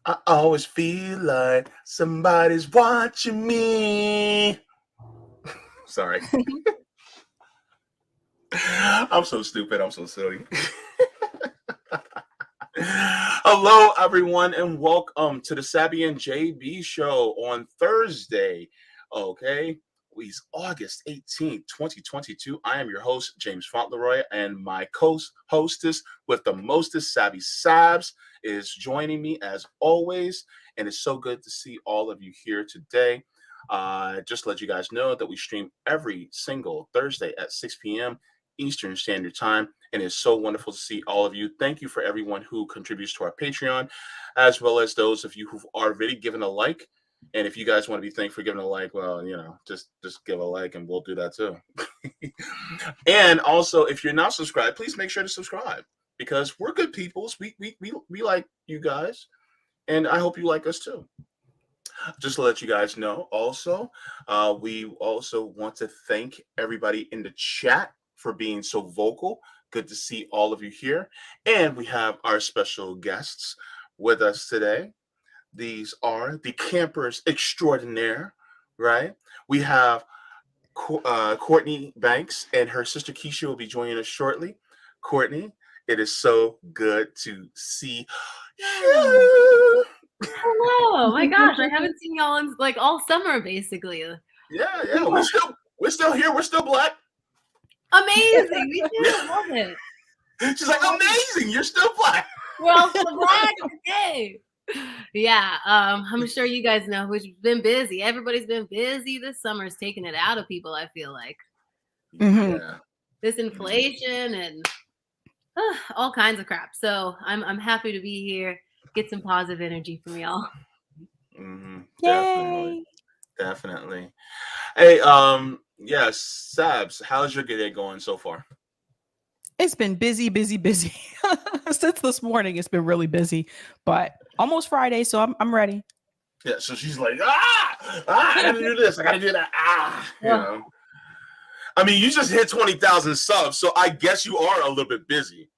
I always feel like somebody's watching me. Sorry. I'm so stupid. I'm so silly. Hello, everyone, and welcome to the Sabby and JB show on Thursday. Okay, it's August 18th, 2022. I am your host, James Fauntleroy, and my hostess with the mostest, Sabby Sabs, is joining me as always. And it's so good to see all of you here today. Just to let you guys know that we stream every single Thursday at 6 p.m. Eastern Standard Time. And it's so wonderful to see all of you. Thank you for everyone who contributes to our Patreon, as well as those of you who've already given a like. And if you guys want to be thanked for giving a like, well, just give a like and we'll do that too. And also, if you're not subscribed, please make sure to subscribe because we're good peoples. We like you guys, and I hope you like us too. Just to let you guys know, also, we also want to thank everybody in the chat for being so vocal. Good to see all of you here. And we have our special guests with us today. These are the campers extraordinaire, right? We have Courtney Banks and her sister Kiesha will be joining us shortly. Courtney, it is so good to see you. Hello. Oh my gosh, I haven't seen y'all in like all summer, basically. Yeah. We're still here. We're still black. Amazing. We do love it. She's like, amazing. You're still black. We're all still black. Okay. Yeah. I'm sure you guys know we've been busy. Everybody's been busy. This summer's taking it out of people, I feel like. Yeah. This inflation and all kinds of crap. So I'm happy to be here. Get some positive energy from y'all. Definitely. Hey, yes, Sabs, how's your day going so far? It's been busy. Since this morning, it's been really busy, but almost Friday, so I'm ready. Yeah, so she's like, I gotta do this, I gotta do that, you know. I mean, you just hit 20,000 subs, so I guess you are a little bit busy.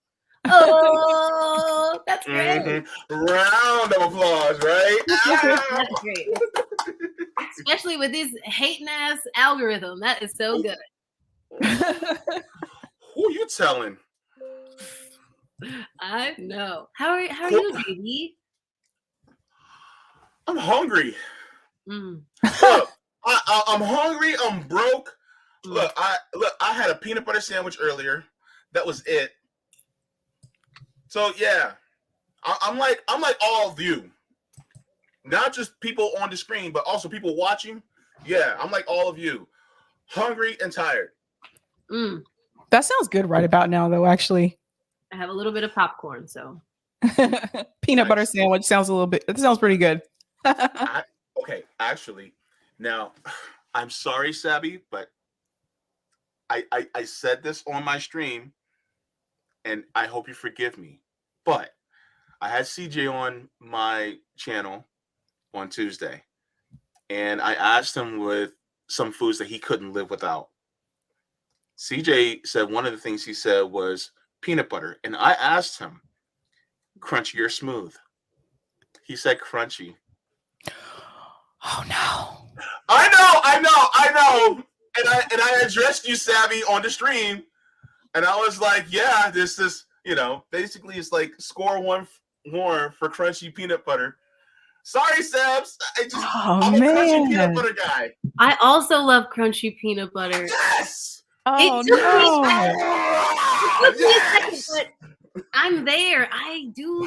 Oh, that's great. Round of applause, right? That's great. Especially with this hating ass algorithm. That is so good. Who are you telling? I know. How are you, baby? I'm hungry. Look, I'm hungry. I'm broke. Look, I had a peanut butter sandwich earlier. That was it. So yeah, I'm like all of you, not just people on the screen, but also people watching. Yeah, I'm like all of you, hungry and tired. That sounds good right about now, though. Actually, I have a little bit of popcorn, so peanut butter sandwich sounds it sounds pretty good. Okay, actually, now I'm sorry, Sabby, but I said this on my stream. And I hope you forgive me, but I had CJ on my channel on Tuesday, and I asked him with some foods that he couldn't live without. CJ said one of the things he said was peanut butter, and I asked him, crunchy or smooth? He said crunchy. Oh no! I know, and I addressed you, Savvy, on the stream. And I was like, yeah, this is, basically it's like score one more for crunchy peanut butter. Sorry, Sabs. I'm a crunchy peanut butter guy. I also love crunchy peanut butter. Yes! Oh, no. Yes! But I'm there. I do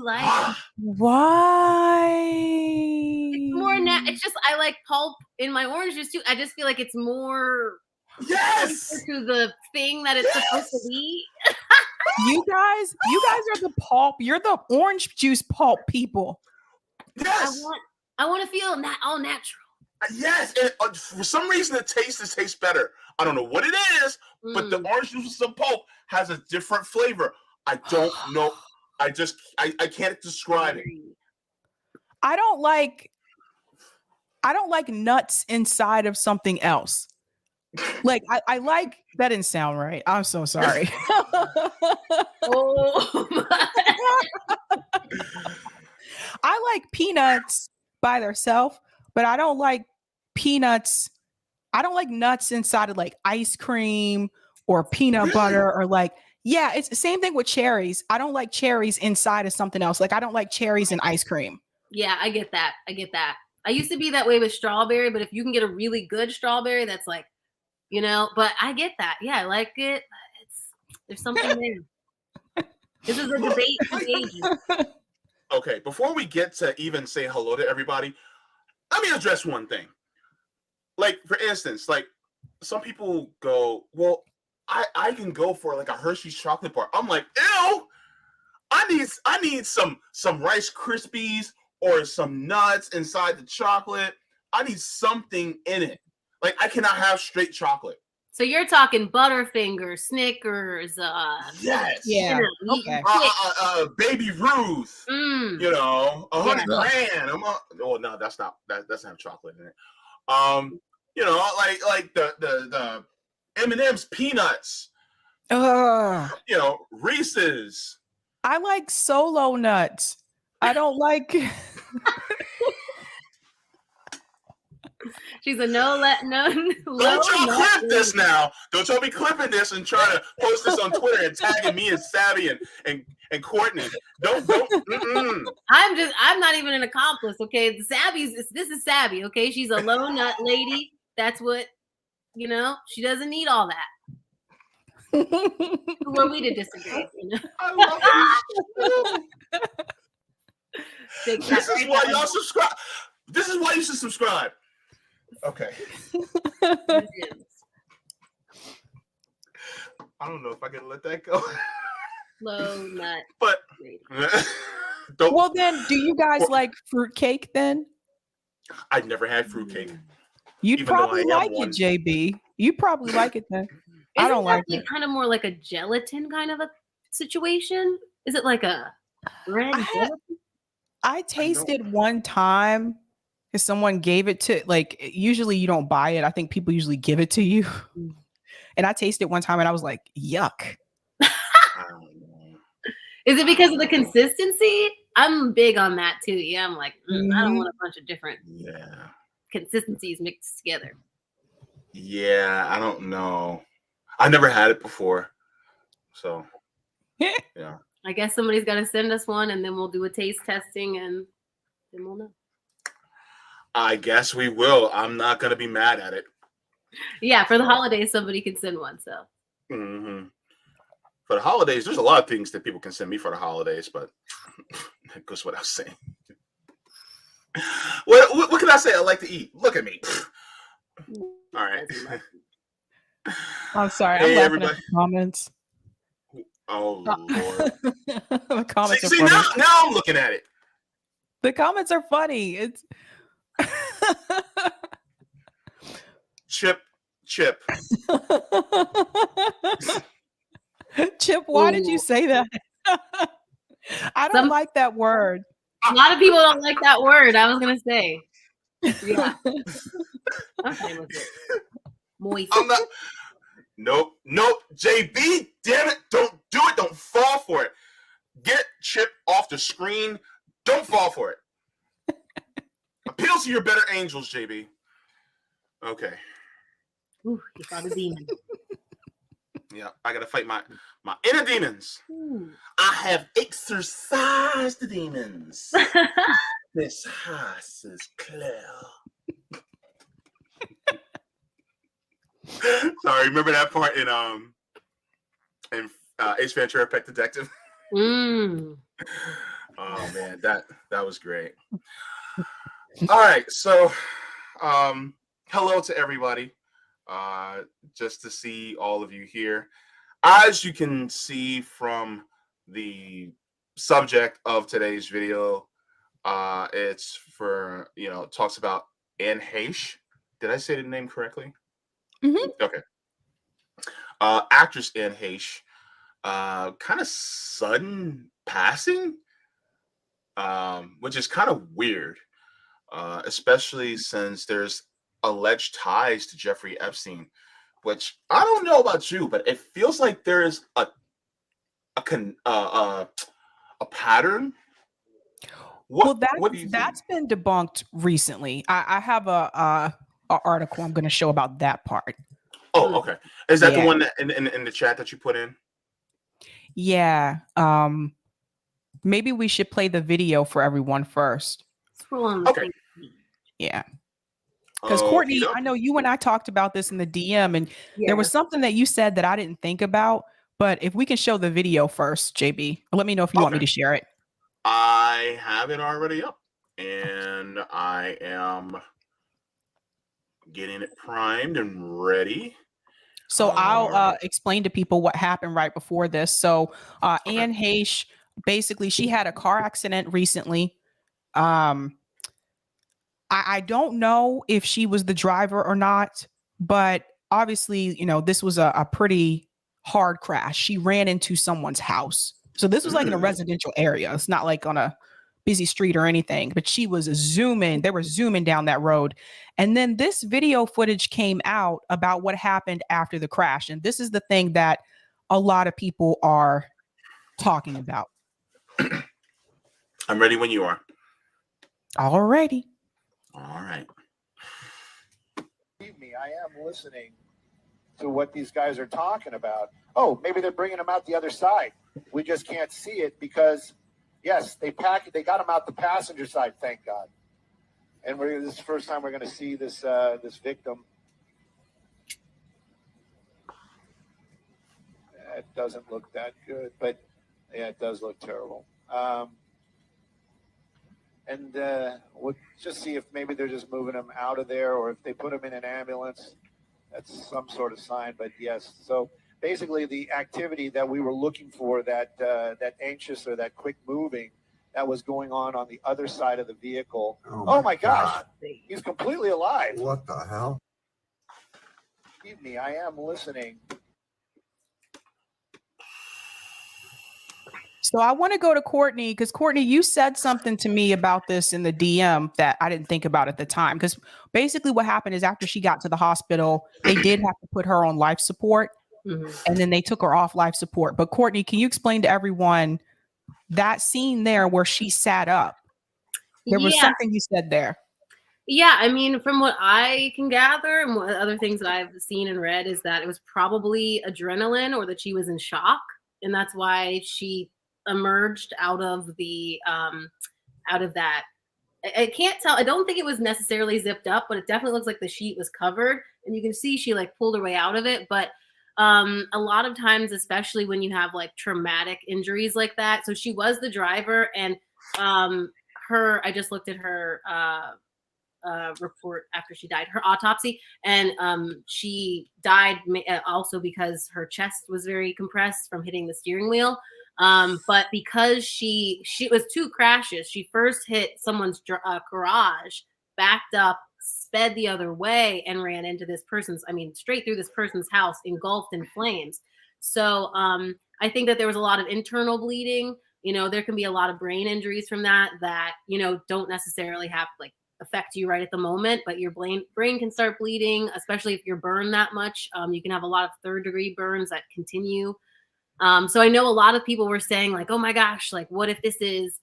like it. Why? It's more it's just I like pulp in my orange juice too. I just feel like it's more to the thing that it's supposed to be. You guys are the pulp. You're the orange juice pulp people. Yes. I want to feel all natural. Yes, and for some reason it tastes better. I don't know what it is, but the orange juice of pulp has a different flavor. I don't know. I can't describe it. I don't like nuts inside of something else. Like I like that didn't sound right. I'm so sorry. like peanuts by themselves, but I don't like peanuts. I don't like nuts inside of like ice cream or peanut butter or like, yeah, it's the same thing with cherries. I don't like cherries inside of something else. Like I don't like cherries in ice cream. Yeah, I get that. I used to be that way with strawberry, but if you can get a really good strawberry, that's like, but I get that. Yeah, I like it. There's something there. This is a debate for the ages. Okay, before we get to even say hello to everybody, let me address one thing. Like, for instance, like some people go, well, I can go for like a Hershey's chocolate bar. I'm like, ew, I need some Rice Krispies or some nuts inside the chocolate. I need something in it. Like, I cannot have straight chocolate. So you're talking Butterfinger, Snickers, yes, yeah, okay, Baby Ruth, 100 grand. No, that's not that doesn't have chocolate in it. Like the M&M's peanuts. Reese's. I like Solo nuts. I don't like. She's a no. Don't y'all clip this now. Don't y'all be clipping this and trying to post this on Twitter and tagging me and Savvy and Courtney. Don't. I'm not even an accomplice. Okay, this is Savvy. Okay, she's a low nut lady. That's what she doesn't need all that. Who are we to disagree? I love you. This is why y'all subscribe. This is why you should subscribe. Okay. I don't know if I can let that go. Low nut. But well, then, do you guys like fruitcake then? I've never had fruitcake. You'd probably like it, JB. You probably like it then. I don't like it. Kind of more like a gelatin kind of a situation. Is it like a red gelatin? I tasted one time because someone gave it to, like, usually you don't buy it. I think people usually give it to you. And I tasted one time and I was like, yuck. Is it because of the consistency? I'm big on that too. Yeah, I'm like, I don't want a bunch of different consistencies mixed together. Yeah, I don't know. I never had it before. So, yeah. I guess somebody's got to send us one and then we'll do a taste testing and then we'll know. I guess we will. I'm not going to be mad at it. Yeah, for the holidays, somebody can send one. So. Mm-hmm. For the holidays, there's a lot of things that people can send me for the holidays, but that goes without saying. What can I say? I like to eat. Look at me. All right. I'm sorry. Hey, I'm laughing everybody. at the comments. Oh, Lord. The comments see are funny. now I'm looking at it. The comments are funny. It's Chip. Chip, why did you say that? I don't like that word. A lot of people don't like that word. I was gonna say. Yeah. I'm fine with it. Moist. I'm not. Nope. JB, damn it. Don't do it. Don't fall for it. Get Chip off the screen. Don't fall for it. Appeal to your better angels, JB. Okay. Ooh, you fought a demon. Yeah, I gotta fight my inner demons. Ooh. I have exorcised the demons. This house is clear. Sorry, remember that part in Ace Ventura: Pet Detective? Mm. Oh man, that was great. All right, so hello to everybody. Just to see all of you here. As you can see from the subject of today's video, it's for, talks about Anne Heche. Did I say the name correctly? Mm-hmm. Okay. Actress Anne Heche, kind of sudden passing, which is kind of weird, especially since there's alleged ties to Jeffrey Epstein, which I don't know about you, but it feels like there's a pattern. What do you think? That's been debunked recently. I have a article I'm going to show about that part. Oh, okay. Is that the Yeah. one that in the chat that you put in? Yeah. Maybe we should play the video for everyone first. Scroll on the Okay. page. Yeah. Because Courtney, Okey-dokey. I know you and I talked about this in the DM, and there was something that you said that I didn't think about. But if we can show the video first, JB, let me know if you want me to share it. I have it already up, and I am getting it primed and ready. So I'll explain to people what happened right before this. So Anne Heche, basically, she had a car accident recently. I don't know if she was the driver or not, but obviously, this was a pretty hard crash. She ran into someone's house. So this was like in a residential area. It's not like on a busy street or anything, but she was zooming. They were zooming down that road. And then this video footage came out about what happened after the crash. And this is the thing that a lot of people are talking about. I'm ready when you are. Alrighty. All right. Believe me, I am listening to what these guys are talking about. Oh, maybe they're bringing them out the other side. We just can't see it because, yes, they got them out the passenger side, thank God. And this is the first time we're going to see this this victim. It doesn't look that good, but yeah, it does look terrible. And we'll just see if maybe they're just moving them out of there, or if they put them in an ambulance. That's some sort of sign, but yes. So basically the activity that we were looking for, that anxious or that quick moving, that was going on the other side of the vehicle. Oh my gosh, he's completely alive. What the hell? Believe me, I am listening. So I want to go to Courtney, because Courtney, you said something to me about this in the DM that I didn't think about at the time. Because basically what happened is after she got to the hospital, they did have to put her on life support, and then they took her off life support. But Courtney, can you explain to everyone that scene there where she sat up? There was something you said there. Yeah, I mean, from what I can gather and what other things that I've seen and read is that it was probably adrenaline, or that she was in shock, and that's why she emerged out of that. I can't tell. I don't think it was necessarily zipped up, but it definitely looks like the sheet was covered, and you can see she like pulled her way out of it. But a lot of times, especially when you have like traumatic injuries like that, so she was the driver, and I just looked at her report after she died, her autopsy, and she died also because her chest was very compressed from hitting the steering wheel. But because she was two crashes. She first hit someone's garage, backed up, sped the other way, and ran into straight through this person's house, engulfed in flames. So I think that there was a lot of internal bleeding. There can be a lot of brain injuries from that don't necessarily have like affect you right at the moment, but your brain can start bleeding, especially if you're burned that much. You can have a lot of third-degree burns that continue. So I know a lot of people were saying like, oh my gosh, like what if this is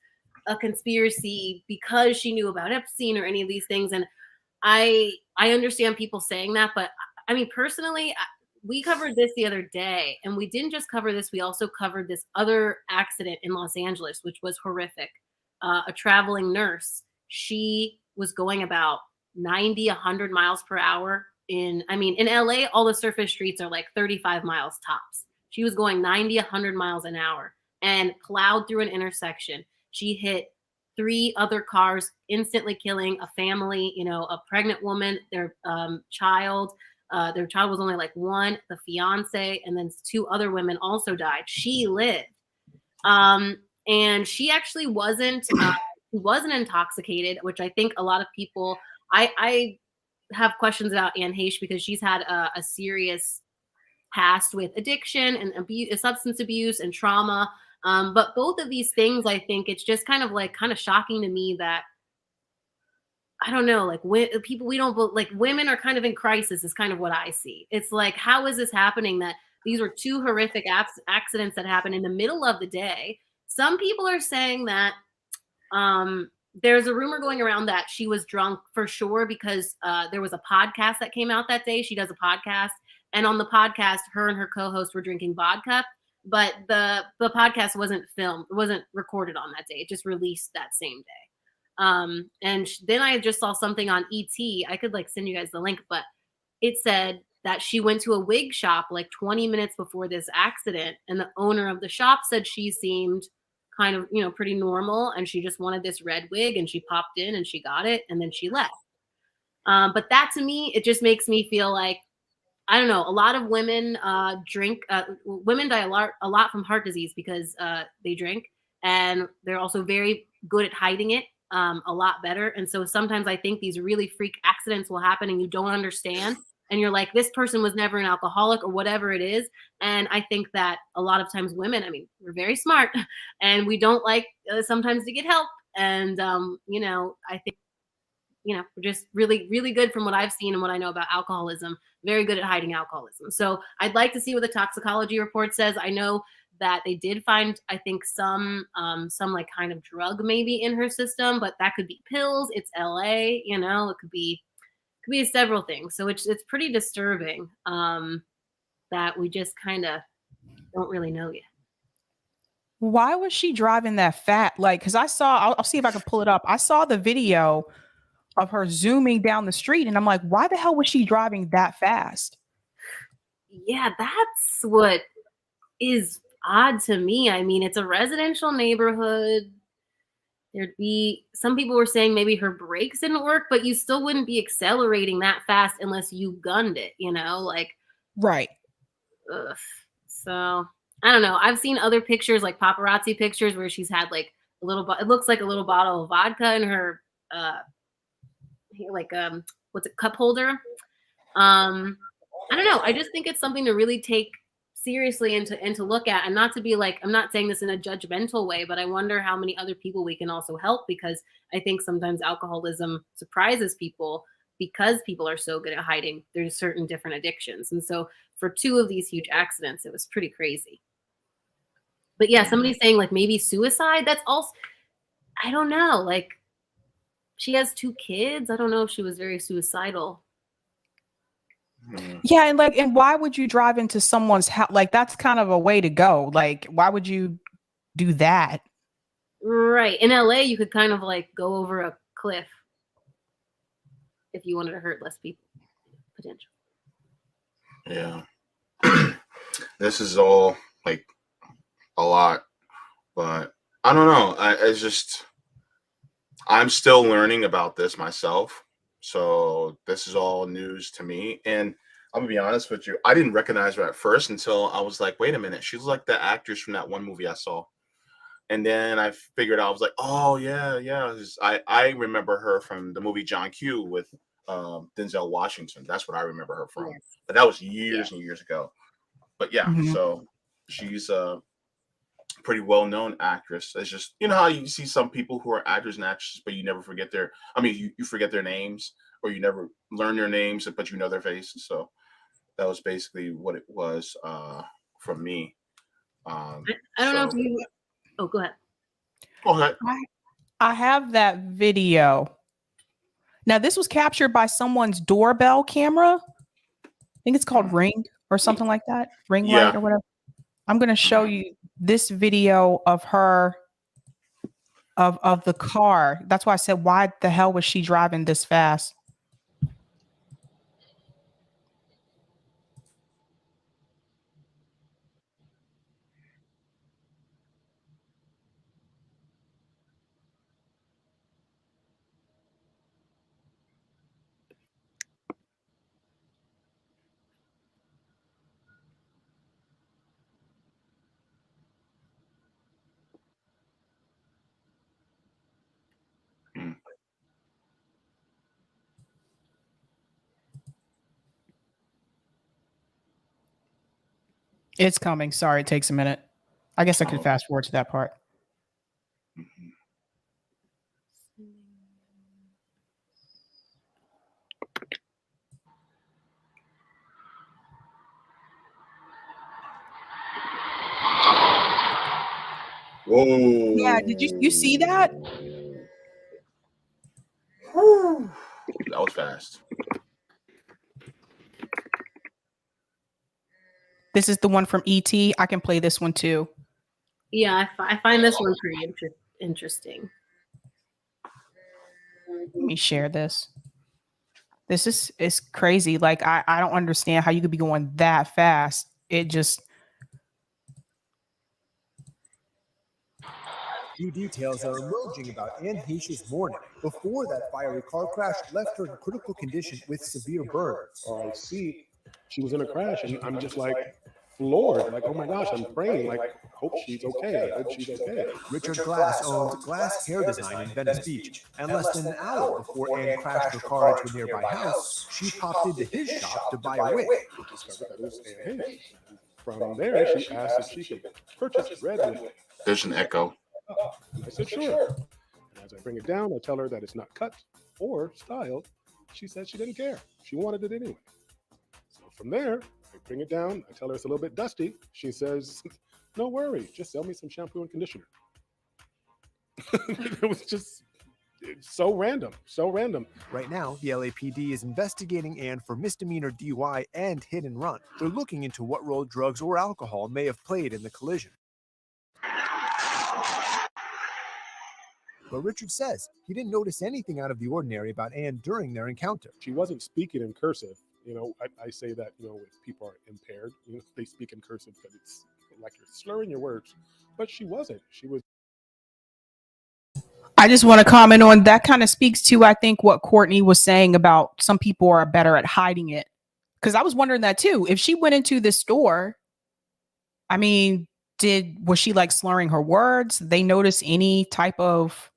a conspiracy because she knew about Epstein or any of these things? And I understand people saying that, but I mean, personally, we covered this the other day, and we didn't just cover this. We also covered this other accident in Los Angeles, which was horrific. A traveling nurse. She was going about 90, 100 miles per hour in LA, all the surface streets are like 35 miles tops. She was going 90, 100 miles an hour and plowed through an intersection. She hit 3 other cars, instantly killing a family, a pregnant woman, their child. Their child was only like 1, the fiance, and then 2 other women also died. She lived. And she actually wasn't intoxicated, which I think a lot of people, I have questions about Anne Heche because she's had a serious past with addiction and substance abuse and trauma. But both of these things, I think it's just kind of shocking to me that, I don't know, like people we don't like, women are kind of in crisis is kind of what I see. It's like, how is this happening that these were 2 horrific accidents that happened in the middle of the day? Some people are saying that there's a rumor going around that she was drunk for sure because there was a podcast that came out that day. She does a podcast, and on the podcast, her and her co-host were drinking vodka, but the podcast wasn't filmed, it wasn't recorded on that day. It just released that same day. And then I just saw something on ET. I could like send you guys the link, but it said that she went to a wig shop like 20 minutes before this accident, and the owner of the shop said she seemed kind of, you know, pretty normal, and she just wanted this red wig, and she popped in and she got it, and then she left. But that to me, it just makes me feel like, I don't know, a lot of women drink. Women die a lot from heart disease because they drink, and they're also very good at hiding it a lot better. And so sometimes I think these really freak accidents will happen and you don't understand. And you're like, this person was never an alcoholic or whatever it is. And I think that a lot of times women, I mean, we're very smart and we don't like sometimes to get help. And, you know, I think, you know, we're just really, really good from what I've seen and what I know about alcoholism, very good at hiding alcoholism. So I'd like to see what the toxicology report says. I know that they did find, I think, some like kind of drug maybe in her system, but that could be pills. It's LA, you know, it could be several things. So it's pretty disturbing that we just kind of don't really know yet. Why was she driving that fast? Like, because I'll see if I can pull it up. I saw the video of her zooming down the street, and I'm like, why the hell was she driving that fast? Yeah, that's what is odd to me. I mean, it's a residential neighborhood. There'd be some people were saying maybe her brakes didn't work, but you still wouldn't be accelerating that fast unless you gunned it, you know, like, right. Ugh. So I don't know. I've seen other pictures, like paparazzi pictures, where she's had like a little, it looks like a little bottle of vodka in her, what's it, cup holder. I don't know. I just think it's something to really take seriously and to look at, and not to be like, I'm not saying this in a judgmental way, but I wonder how many other people we can also help, because I think sometimes alcoholism surprises people because people are so good at hiding there's certain different addictions. And so for two of these huge accidents, it was pretty crazy. But yeah, somebody's saying like maybe suicide. That's also, I don't know, like she has 2 kids. I don't know if she was very suicidal. Yeah, and why would you drive into someone's house? Like, that's kind of a way to go. Like, why would you do that? Right. In LA, you could kind of like go over a cliff if you wanted to hurt less people, potential. Yeah. This is all like a lot, but I don't know. I'm still learning about this myself. So this is all news to me. And I'm gonna be honest with you, I didn't recognize her at first until I was like, wait a minute, she's like the actress from that one movie I saw. And then I figured out, I was like, oh yeah. I remember her from the movie John Q with Denzel Washington. That's what I remember her from. Yes. But that was years and years ago. But yeah, so she's a pretty well-known actress. It's just, you know how you see some people who are actors and actresses, but you never forget you forget their names, or you never learn their names, but you know their faces. So that was basically what it was from me. I don't know if you. Oh, go ahead. Go ahead. I have that video. Now, this was captured by someone's doorbell camera. I think it's called Ring or something like that. Ring light or whatever. I'm going to show you this video of her, of the car. That's why I said, why the hell was she driving this fast? It's coming. Sorry, it takes a minute. I guess I could fast forward to that part. Whoa. Yeah, did you see that? Whew. That was fast. This is the one from E.T. I can play this one too. Yeah, I find this one pretty interesting. Let me share this. This is crazy. Like I don't understand how you could be going that fast. It just New details are emerging about Anne Heche's morning before that fiery car crash left her in critical condition with severe burns. Or I see she was in a crash, and I'm just like floored. Like, oh my gosh, I'm praying. Like, hope she's okay. I hope she's okay. Richard Glass owns Glass Hair Design in Venice Beach, and less than an hour before Anne crashed her car into a nearby house, she popped into his shop to buy a wig. Discovered that it was Anne Heche. From there, she asked if she could purchase red wig. There's an echo. And I said, sure. And as I bring it down, I tell her that it's not cut or styled. She said she didn't care. She wanted it anyway. So from there, I bring it down. I tell her it's a little bit dusty. She says, no worries. Just sell me some shampoo and conditioner. It was just so random. So random. Right now, the LAPD is investigating Anne for misdemeanor DUI and hit and run. They're looking into what role drugs or alcohol may have played in the collision. But Richard says he didn't notice anything out of the ordinary about Anne during their encounter. She wasn't speaking in cursive. You know, I say that, you know, if people are impaired, you know, they speak in cursive because it's like you're slurring your words. But she wasn't. She was. I just want to comment on that. Kind of speaks to, I think, what Courtney was saying about some people are better at hiding it. Because I was wondering that too. If she went into this store, I mean, was she like slurring her words? Did they notice any type of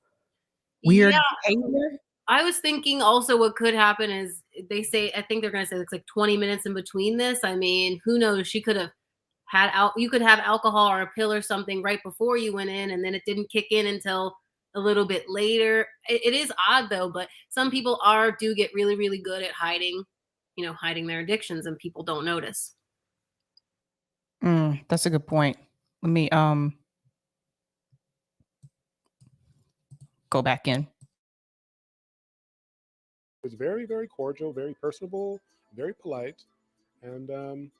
weird behavior? I was thinking also what could happen is they say, I think they're going to say it's like 20 minutes in between this. I mean, who knows? She could have you could have alcohol or a pill or something right before you went in, and then it didn't kick in until a little bit later. It is odd though, but some people do get really, really good at hiding their addictions, and people don't notice. That's a good point. Let me go back in. It was very, very cordial, very personable, very polite. And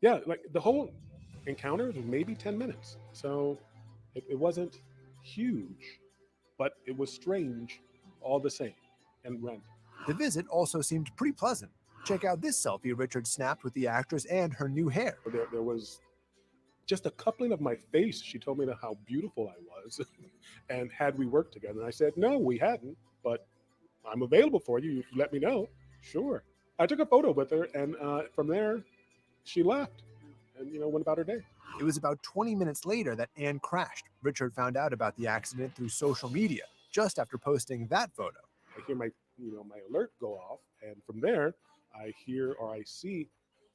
yeah, like the whole encounter was maybe 10 minutes. So it wasn't huge, but it was strange all the same and random. The visit also seemed pretty pleasant. Check out this selfie Richard snapped with the actress and her new hair. There was just a coupling of my face. She told me how beautiful I was and had we worked together. And I said, no, we hadn't, but I'm available for you. You let me know. Sure. I took a photo with her, and from there, she left and, went about her day. It was about 20 minutes later that Anne crashed. Richard found out about the accident through social media just after posting that photo. I hear my alert go off, and from there, I hear or I see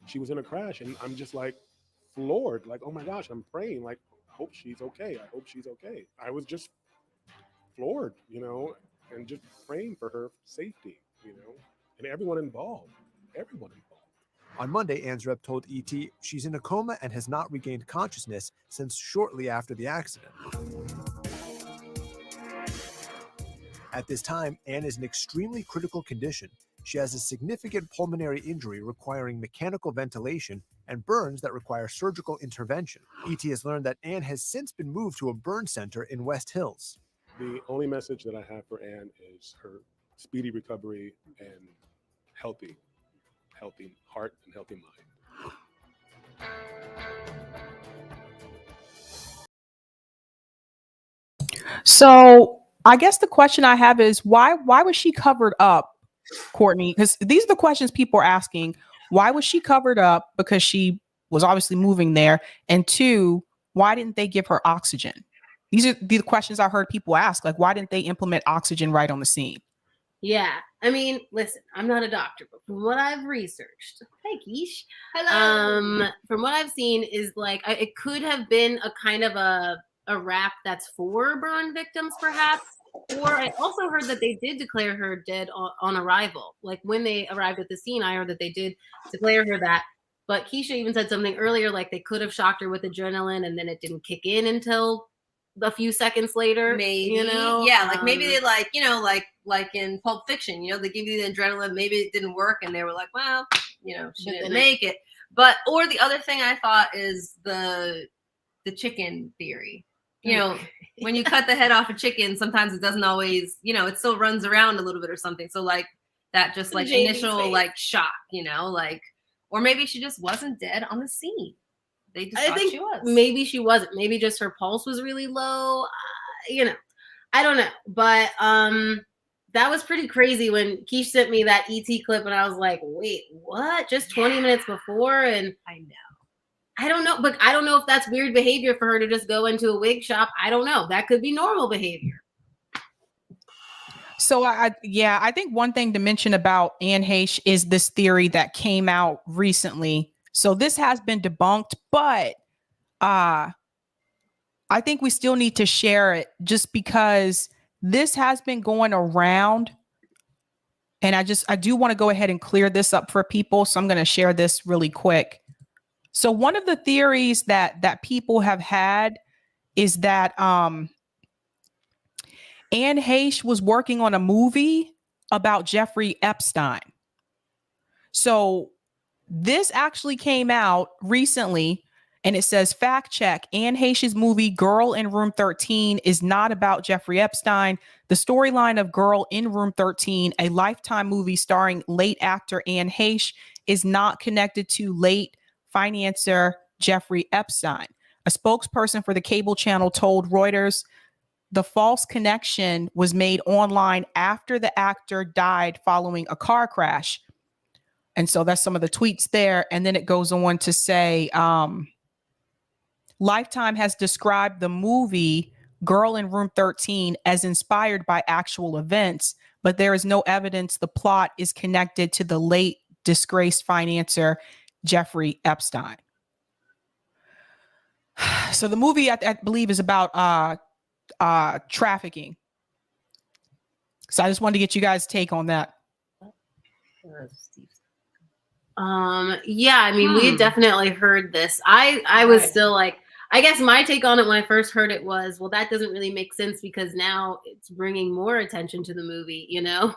she was in a crash, and I'm just like floored, like, oh my gosh, I'm praying, like, hope she's okay. I hope she's okay. I was just floored, and just praying for her safety, and everyone involved. On Monday, Anne's rep told ET she's in a coma and has not regained consciousness since shortly after the accident. At this time, Anne is in extremely critical condition. She has a significant pulmonary injury requiring mechanical ventilation and burns that require surgical intervention. ET has learned that Anne has since been moved to a burn center in West Hills. The only message that I have for Anne is her speedy recovery and healthy heart and healthy mind. So I guess the question I have is why was she covered up, Courtney? Because these are the questions people are asking. Why was she covered up? Because she was obviously moving there. And two, why didn't they give her oxygen? These are the questions I heard people ask. Like, why didn't they implement oxygen right on the scene? Yeah. I mean, listen, I'm not a doctor, but from what I've researched, hey, Kiesha. Hello. From what I've seen is like, it could have been a kind of a wrap that's for burn victims, perhaps. Or I also heard that they did declare her dead on arrival. Like when they arrived at the scene, I heard that they did declare her that. But Kiesha even said something earlier, like they could have shocked her with adrenaline and then it didn't kick in until a few seconds later, maybe, you know? yeah, like maybe they like, you know, like in Pulp Fiction, you know, they give you the adrenaline, maybe it didn't work and they were like, well, you know, she didn't make it. But, or the other thing I thought is the chicken theory. You know, when you cut the head off a chicken, sometimes it doesn't always, you know, it still runs around a little bit or something. So like that just like initial like shock, you know, like, or maybe she just wasn't dead on the scene. They just thought she was. Maybe she wasn't. Maybe just her pulse was really low. You know, I don't know. But that was pretty crazy when Kiesha sent me that ET clip and I was like, wait, what? Just 20 minutes before? And I know. I don't know, but I don't know if that's weird behavior for her to just go into a wig shop. I don't know. That could be normal behavior. So I think one thing to mention about Anne Heche is this theory that came out recently. So this has been debunked, but I think we still need to share it just because this has been going around. And I do want to go ahead and clear this up for people. So I'm going to share this really quick. So one of the theories that people have had is that Anne Heche was working on a movie about Jeffrey Epstein. So this actually came out recently and it says, fact check, Anne Heche's movie Girl in Room 13 is not about Jeffrey Epstein. The storyline of Girl in Room 13, a Lifetime movie starring late actor Anne Heche, is not connected to late financier Jeffrey Epstein. A spokesperson for the cable channel told Reuters the false connection was made online after the actor died following a car crash. And so that's some of the tweets there. And then it goes on to say, Lifetime has described the movie Girl in Room 13 as inspired by actual events, but there is no evidence the plot is connected to the late disgraced financier Jeffrey Epstein. So the movie, I believe, is about trafficking. So I just wanted to get you guys' take on that. Yeah, I mean, we definitely heard this. I was still like, I guess my take on it when I first heard it was, well, that doesn't really make sense because now it's bringing more attention to the movie, you know?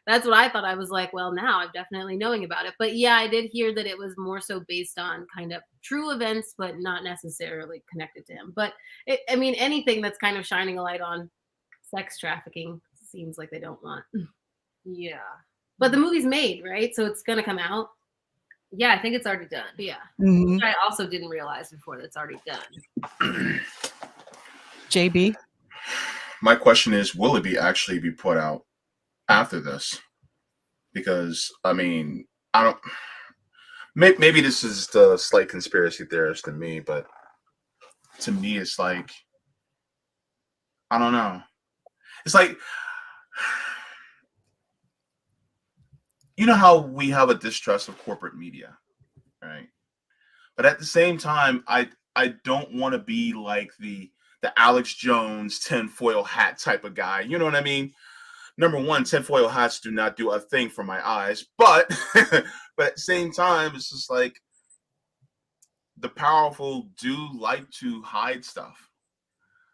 That's what I thought. I was like, well, now I'm definitely knowing about it. But yeah, I did hear that it was more so based on kind of true events, but not necessarily connected to him. But I mean, anything that's kind of shining a light on sex trafficking seems like they don't want. Yeah. But the movie's made, right? So it's going to come out. Yeah, I think it's already done. Yeah. Mm-hmm. Which I also didn't realize before that it's already done. JB? My question is, will it actually be put out after this? Because, I mean, I don't... Maybe this is the slight conspiracy theorist in me, but to me, it's like... I don't know. It's like... You know how we have a distrust of corporate media, right? But at the same time, I don't want to be like the Alex Jones tinfoil hat type of guy. You know what I mean? Number one, tinfoil hats do not do a thing for my eyes. But at the same time, it's just like the powerful do like to hide stuff.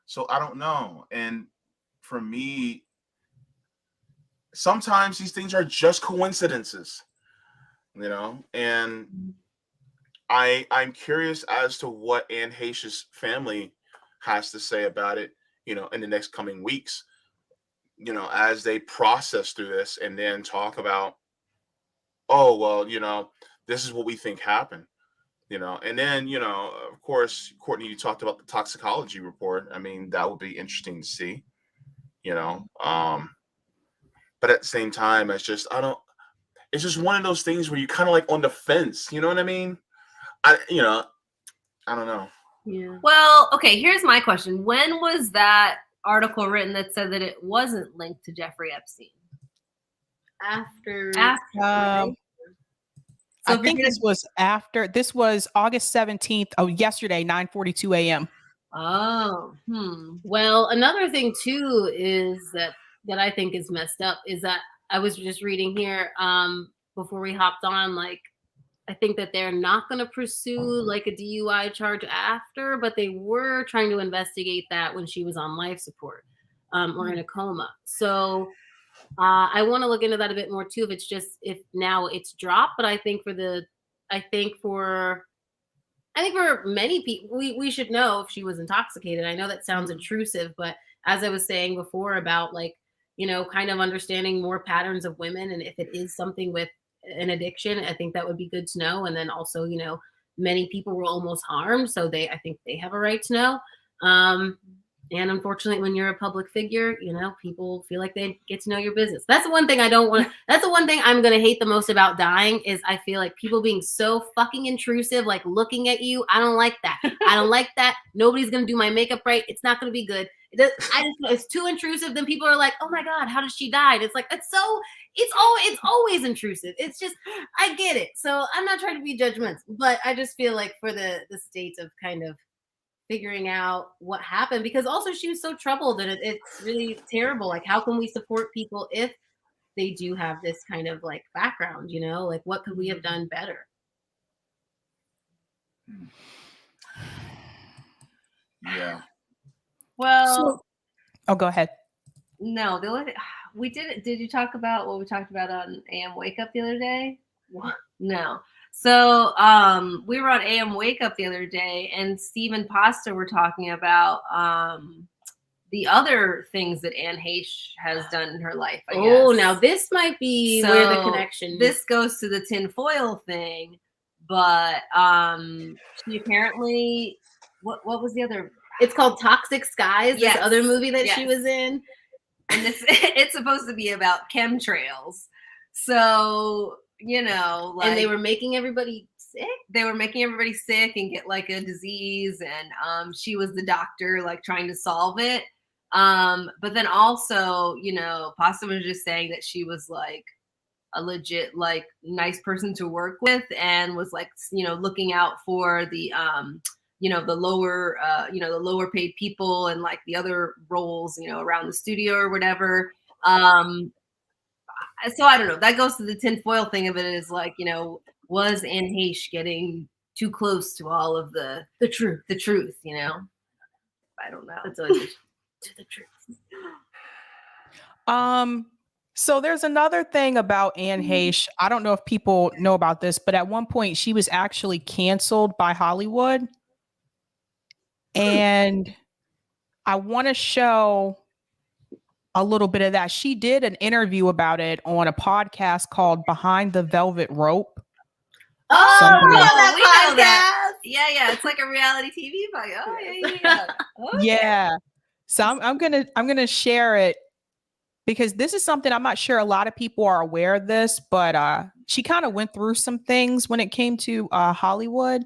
So I don't know. And for me, sometimes these things are just coincidences, you know, and I'm curious as to what Anne Heche's family has to say about it, you know, in the next coming weeks, you know, as they process through this and then talk about, oh, well, you know, this is what we think happened, you know, and then, you know, of course, Courtney, you talked about the toxicology report. I mean, that would be interesting to see, you know, but at the same time, it's just one of those things where you kind of like on the fence. You know what I mean? I don't know. Yeah. Well, okay, here's my question. When was that article written that said that it wasn't linked to Jeffrey Epstein? After. I think this was August 17th. Oh, yesterday, 9:42 a.m. Oh, Well, another thing too is that I think is messed up is that I was just reading here before we hopped on, like I think that they're not going to pursue like a DUI charge after, but they were trying to investigate that when she was on life support or in a coma. So I want to look into that a bit more too. If now it's dropped, but I think for many people, we should know if she was intoxicated. I know that sounds intrusive, but as I was saying before about like, kind of understanding more patterns of women, and if it is something with an addiction, I think that would be good to know. And then also, many people were almost harmed, so I think they have a right to know. And unfortunately, when you're a public figure, people feel like they get to know your business. That's the one thing I don't want. That's the one thing I'm going to hate the most about dying is I feel like people being so fucking intrusive, like looking at you. I don't like that. I don't like that. Nobody's going to do my makeup right. It's not going to be good. It's too intrusive. Then people are like, oh my God, how did she die? And it's like, it's always intrusive. It's just, I get it. So I'm not trying to be judgmental, but I just feel like for the state of kind of figuring out what happened, because also she was so troubled, and it's really terrible. Like, how can we support people if they do have this kind of like background, like what could we have done better? Yeah. Well, go ahead. No, the only did you talk about what we talked about on AM Wake Up the other day? What? No. So we were on AM Wake Up the other day, and Steve and Pasta were talking about the other things that Anne Heche has done in her life. I guess. Now this might be where the connection. This goes to the tinfoil thing, but she apparently what was the other? It's called Toxic Skies. Yes. This other movie that she was in. And it's supposed to be about chemtrails. So, like, and they were making everybody sick. They were making everybody sick and get like a disease. And she was the doctor, like trying to solve it. But then also, Pasta was just saying that she was like a legit, like nice person to work with, and was like, looking out for the, the lower paid people and like the other roles, around the studio or whatever. So I don't know. That goes to the tinfoil thing of it is like, was Anne Heche getting too close to all of the truth? I don't know. It's always to the truth. So there's another thing about Anne Heche. I don't know if people know about this, but at one point she was actually canceled by Hollywood. And I want to show a little bit of that. She did an interview about it on a podcast called Behind the Velvet Rope. Oh, we know that. Yeah. It's like a reality TV podcast. Oh, yeah. Okay. Yeah. So I'm gonna share it because this is something I'm not sure a lot of people are aware of this, but she kind of went through some things when it came to Hollywood.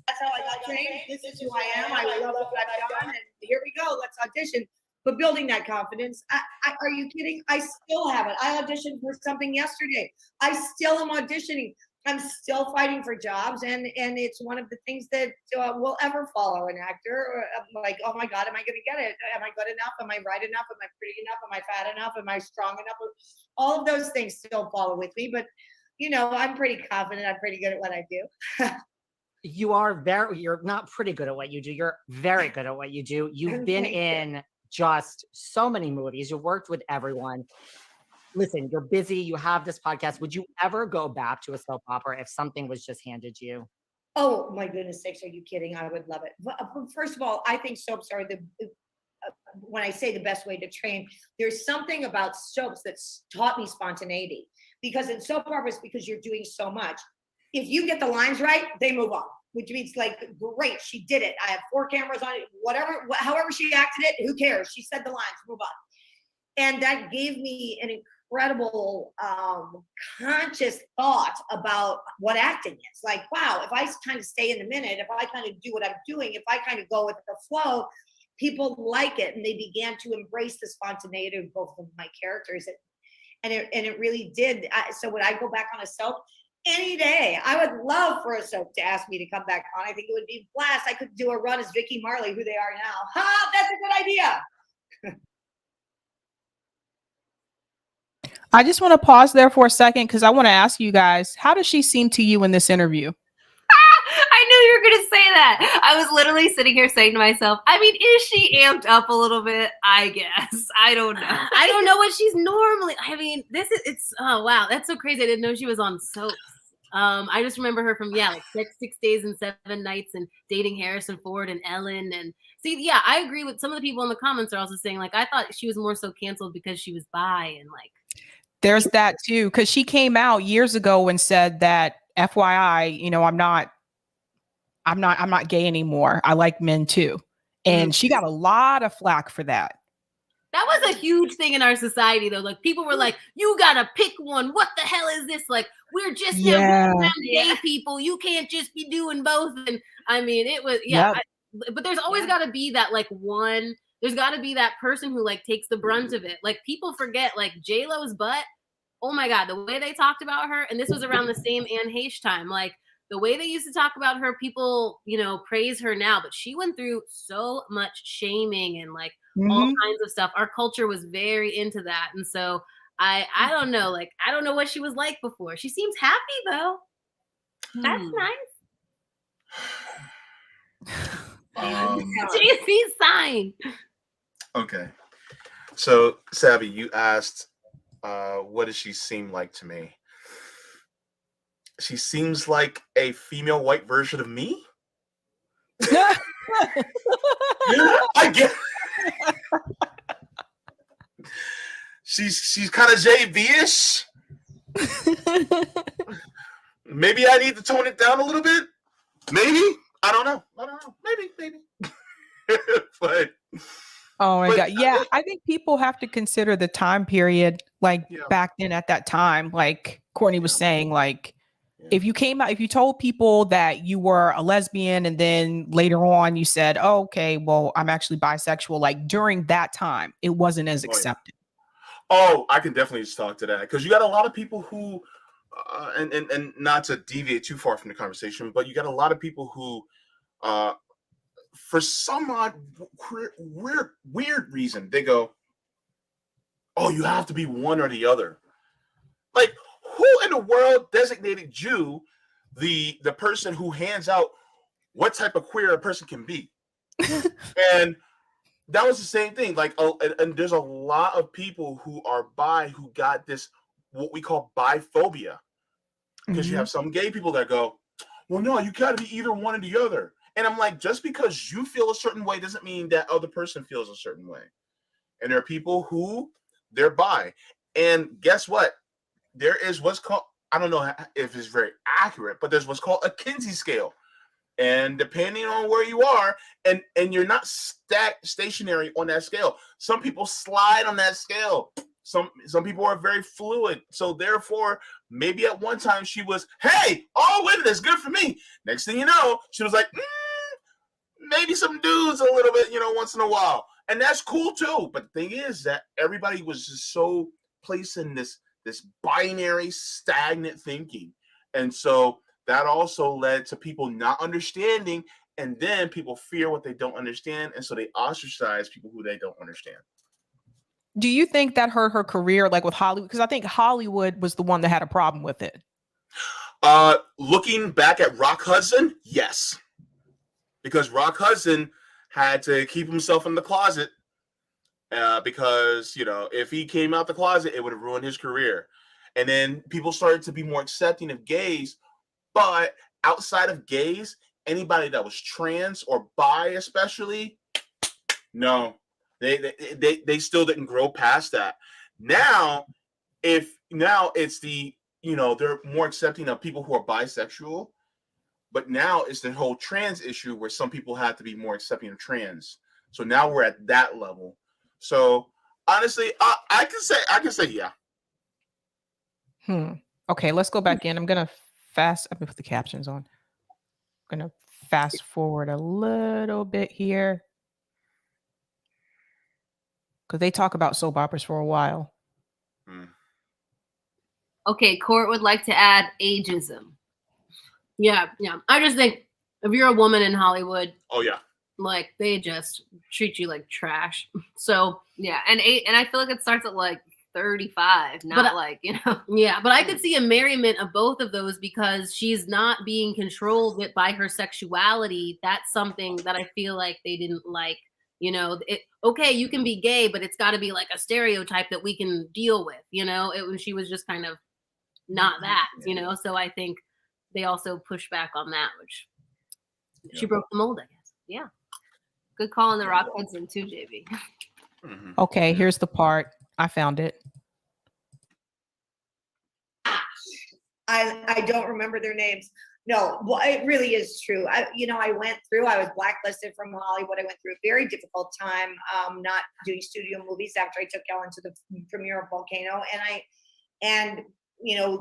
That's how I got trained. This is who I am. I love what I've done, and here we go. Let's audition. But building that confidence, are you kidding? I still have it. I auditioned for something yesterday. I still am auditioning. I'm still fighting for jobs, and it's one of the things that will ever follow an actor. I'm like, oh my God, am I going to get it? Am I good enough? Am I right enough? Am I pretty enough? Am I fat enough? Am I strong enough? All of those things still follow with me, but I'm pretty confident. I'm pretty good at what I do. You're not pretty good at what you do. You're very good at what you do. You've been in just so many movies. You've worked with everyone. Listen, you're busy. You have this podcast. Would you ever go back to a soap opera if something was just handed to you? Oh my goodness sakes, are you kidding? I would love it. First of all, I think soaps are when I say the best way to train, there's something about soaps that's taught me spontaneity. Because in soap operas, because you're doing so much, if you get the lines right, they move on. Which means like, great, she did it. I have 4 cameras on it, however she acted it, who cares? She said the lines, move on. And that gave me an incredible conscious thought about what acting is. Like, wow, if I kind of stay in the minute, if I kind of do what I'm doing, if I kind of go with the flow, people like it. And they began to embrace the spontaneity of both of my characters. And it really did. So when I go back on a soap, any day, I would love for a soap to ask me to come back on. I think it would be a blast. I could do a run as Vicky Marley, who they are now. Ha, that's a good idea. I just want to pause there for a second because I want to ask you guys, how does she seem to you in this interview? I knew you were going to say that. I was literally sitting here saying to myself, I mean, is she amped up a little bit? I guess. I don't know. I don't know what she's normally. I mean, it's oh wow, that's so crazy. I didn't know she was on soaps. I just remember her from like 6 Days and 7 Nights and dating Harrison Ford and Ellen. And see, yeah, I agree with some of the people in the comments are also saying like I thought she was more so canceled because she was bi and like. There's that too, because she came out years ago and said that FYI, I'm not gay anymore. I like men too. And she got a lot of flack for that. That was a huge thing in our society though. Like people were like, you gotta pick one. What the hell is this? Like, we're just now around gay people. You can't just be doing both. And I mean, it was but there's always gotta be that like one, there's gotta be that person who like takes the brunt of it. Like people forget like J-Lo's butt. Oh my God, the way they talked about her, and this was around the same Anne Heche time. Like the way they used to talk about her, people, praise her now, but she went through so much shaming and like all kinds of stuff. Our culture was very into that. And so I don't know, like, I don't know what she was like before. She seems happy though. That's nice. JC sign. Okay. So, Savvy, you asked, what does she seem like to me? She seems like a female white version of me. I get. She's kind of JV-ish. Maybe I need to tone it down a little bit. Maybe. I don't know. Maybe. But oh my God. Yeah, I think people have to consider the time period, like back then at that time, like Courtney was saying, like if you told people that you were a lesbian and then later on you said, oh, okay, well, I'm actually bisexual, like during that time, it wasn't as accepted. Oh, I can definitely just talk to that because you got a lot of people who, and not to deviate too far from the conversation, but you got a lot of people who, for some odd weird reason, they go, oh, you have to be one or the other. Like, who in the world designated you the person who hands out what type of queer a person can be? And that was the same thing. Like, and there's a lot of people who are bi who got this, what we call biphobia. Because you have some gay people that go, well, no, you got to be either one or the other. And I'm like, just because you feel a certain way doesn't mean that other person feels a certain way. And there are people who they're bi. And guess what? There is what's called, I don't know if it's very accurate, but there's what's called a Kinsey scale. And depending on where you are, and you're not stationary on that scale. Some people slide on that scale. Some people are very fluid. So therefore, maybe at one time she was, hey, all women, that's good for me. Next thing you know, she was like, maybe some dudes a little bit, once in a while. And that's cool too. But the thing is that everybody was just so placed in this binary, stagnant thinking. And so that also led to people not understanding, and then people fear what they don't understand, and so they ostracize people who they don't understand. Do you think that hurt her career, like with Hollywood? Because I think Hollywood was the one that had a problem with it. Looking back at Rock Hudson, yes. Because Rock Hudson had to keep himself in the closet because, if he came out the closet, it would have ruined his career. And then people started to be more accepting of gays. But outside of gays, anybody that was trans or bi especially, no, they still didn't grow past that. Now it's the, they're more accepting of people who are bisexual, but now it's the whole trans issue where some people have to be more accepting of trans. So now we're at that level. So honestly, I can say yeah. Okay, let's go back in. I'm gonna put the captions on. I'm gonna fast forward a little bit here because they talk about soap operas for a while. Okay, Court would like to add ageism. Yeah. I just think if you're a woman in Hollywood, oh yeah, like they just treat you like trash. So yeah, and I feel like it starts at like 35, not like, Yeah, but I could see a merriment of both of those because she's not being controlled by her sexuality. That's something that I feel like they didn't like. Okay, you can be gay, but it's got to be like a stereotype that we can deal with. She was just kind of not that. So I think they also pushed back on that, which she broke the mold, I guess. Yeah, good call on the Rock Hudson too, JB. Okay, here's the part. I found it. I don't remember their names. No, well, it really is true. I was blacklisted from Hollywood. I went through a very difficult time, not doing studio movies after I took Ellen to the premiere of Volcano, and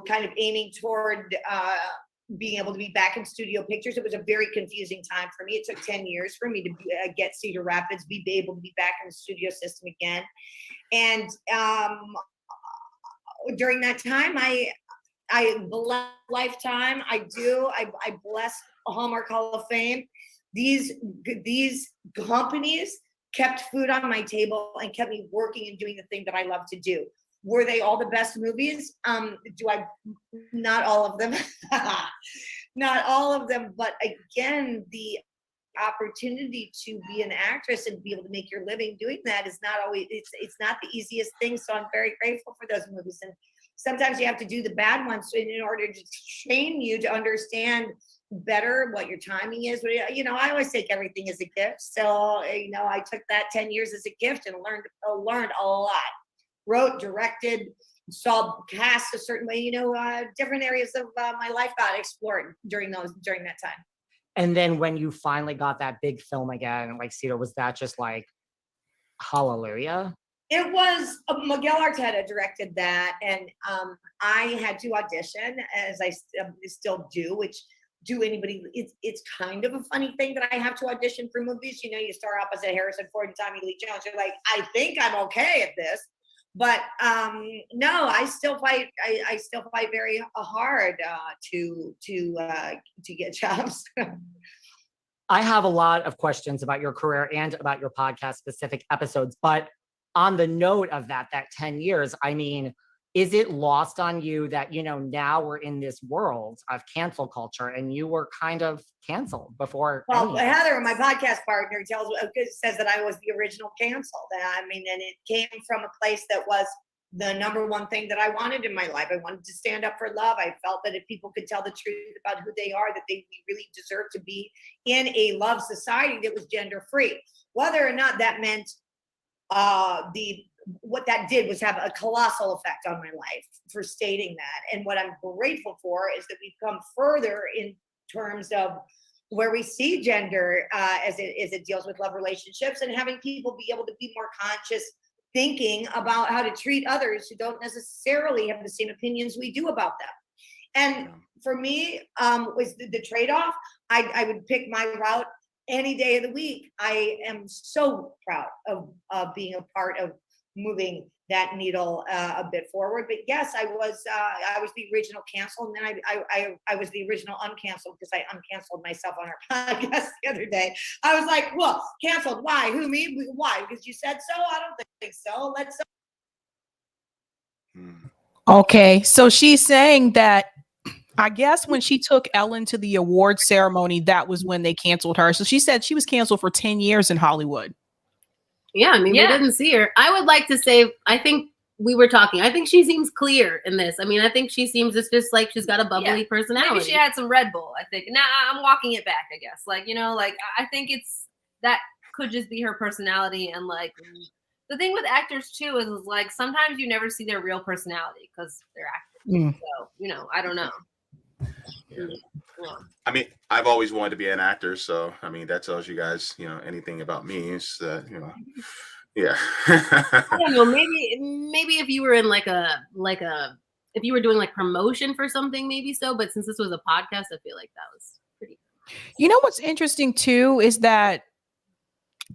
kind of aiming toward being able to be back in studio pictures. It was a very confusing time for me. It took 10 years for me to get Cedar Rapids, be able to be back in the studio system again. And during that time, I bless Lifetime. I bless Hallmark Hall of Fame. These companies kept food on my table and kept me working and doing the thing that I love to do. Were they all the best movies? Not all of them. Not all of them. But again, the opportunity to be an actress and be able to make your living doing that is not always, it's not the easiest thing. So I'm very grateful for those movies. And sometimes you have to do the bad ones in order to train you to understand better what your timing is. I always take everything as a gift. So, I took that 10 years as a gift and learned a lot. Wrote, directed, saw cast a certain way, different areas of my life got explored during that time. And then when you finally got that big film again, like Cedar, was that just like hallelujah? It was Miguel Arteta directed that, and I had to audition, as I still do, which it's kind of a funny thing that I have to audition for movies. You start opposite Harrison Ford and Tommy Lee Jones. You're like, I think I'm okay at this. But no, I still fight. I still fight very hard to get jobs. I have a lot of questions about your career and about your podcast specific episodes. But on the note of that 10 years, I mean, is it lost on you that, now we're in this world of cancel culture and you were kind of canceled before? Well, Heather, my podcast partner, says that I was the original canceled. And it came from a place that was the number one thing that I wanted in my life. I wanted to stand up for love. I felt that if people could tell the truth about who they are, that they really deserve to be in a love society that was gender free. Whether or not that meant what that did was have a colossal effect on my life for stating that. And what I'm grateful for is that we've come further in terms of where we see gender as it deals with love relationships, and having people be able to be more conscious thinking about how to treat others who don't necessarily have the same opinions we do about them. And for me, was the trade-off. I would pick my route any day of the week. I am so proud of being a part of moving that needle a bit forward. But yes, I was the original canceled, and then I was the original uncanceled, because I uncanceled myself on our podcast the other day. I was like, well, canceled, why? Who, me? Why? Because you said so? I don't think so. Let's. Okay, so she's saying that, I guess when she took Ellen to the award ceremony, that was when they canceled her. So she said she was canceled for 10 years in Hollywood. Yeah, we didn't see her. I would like to say, I think we were talking. I think she seems clear in this. I think she seems, it's just like she's got a bubbly personality. Maybe she had some Red Bull, I think. Now I'm walking it back, I guess. I think that could just be her personality. And the thing with actors too is sometimes you never see their real personality because they're actors. So, I don't know. Yeah. I've always wanted to be an actor, so that tells you guys, anything about me is that, yeah. I don't know. Maybe if you were in if you were doing promotion for something, maybe so. But since this was a podcast, I feel like that was pretty. What's interesting too is that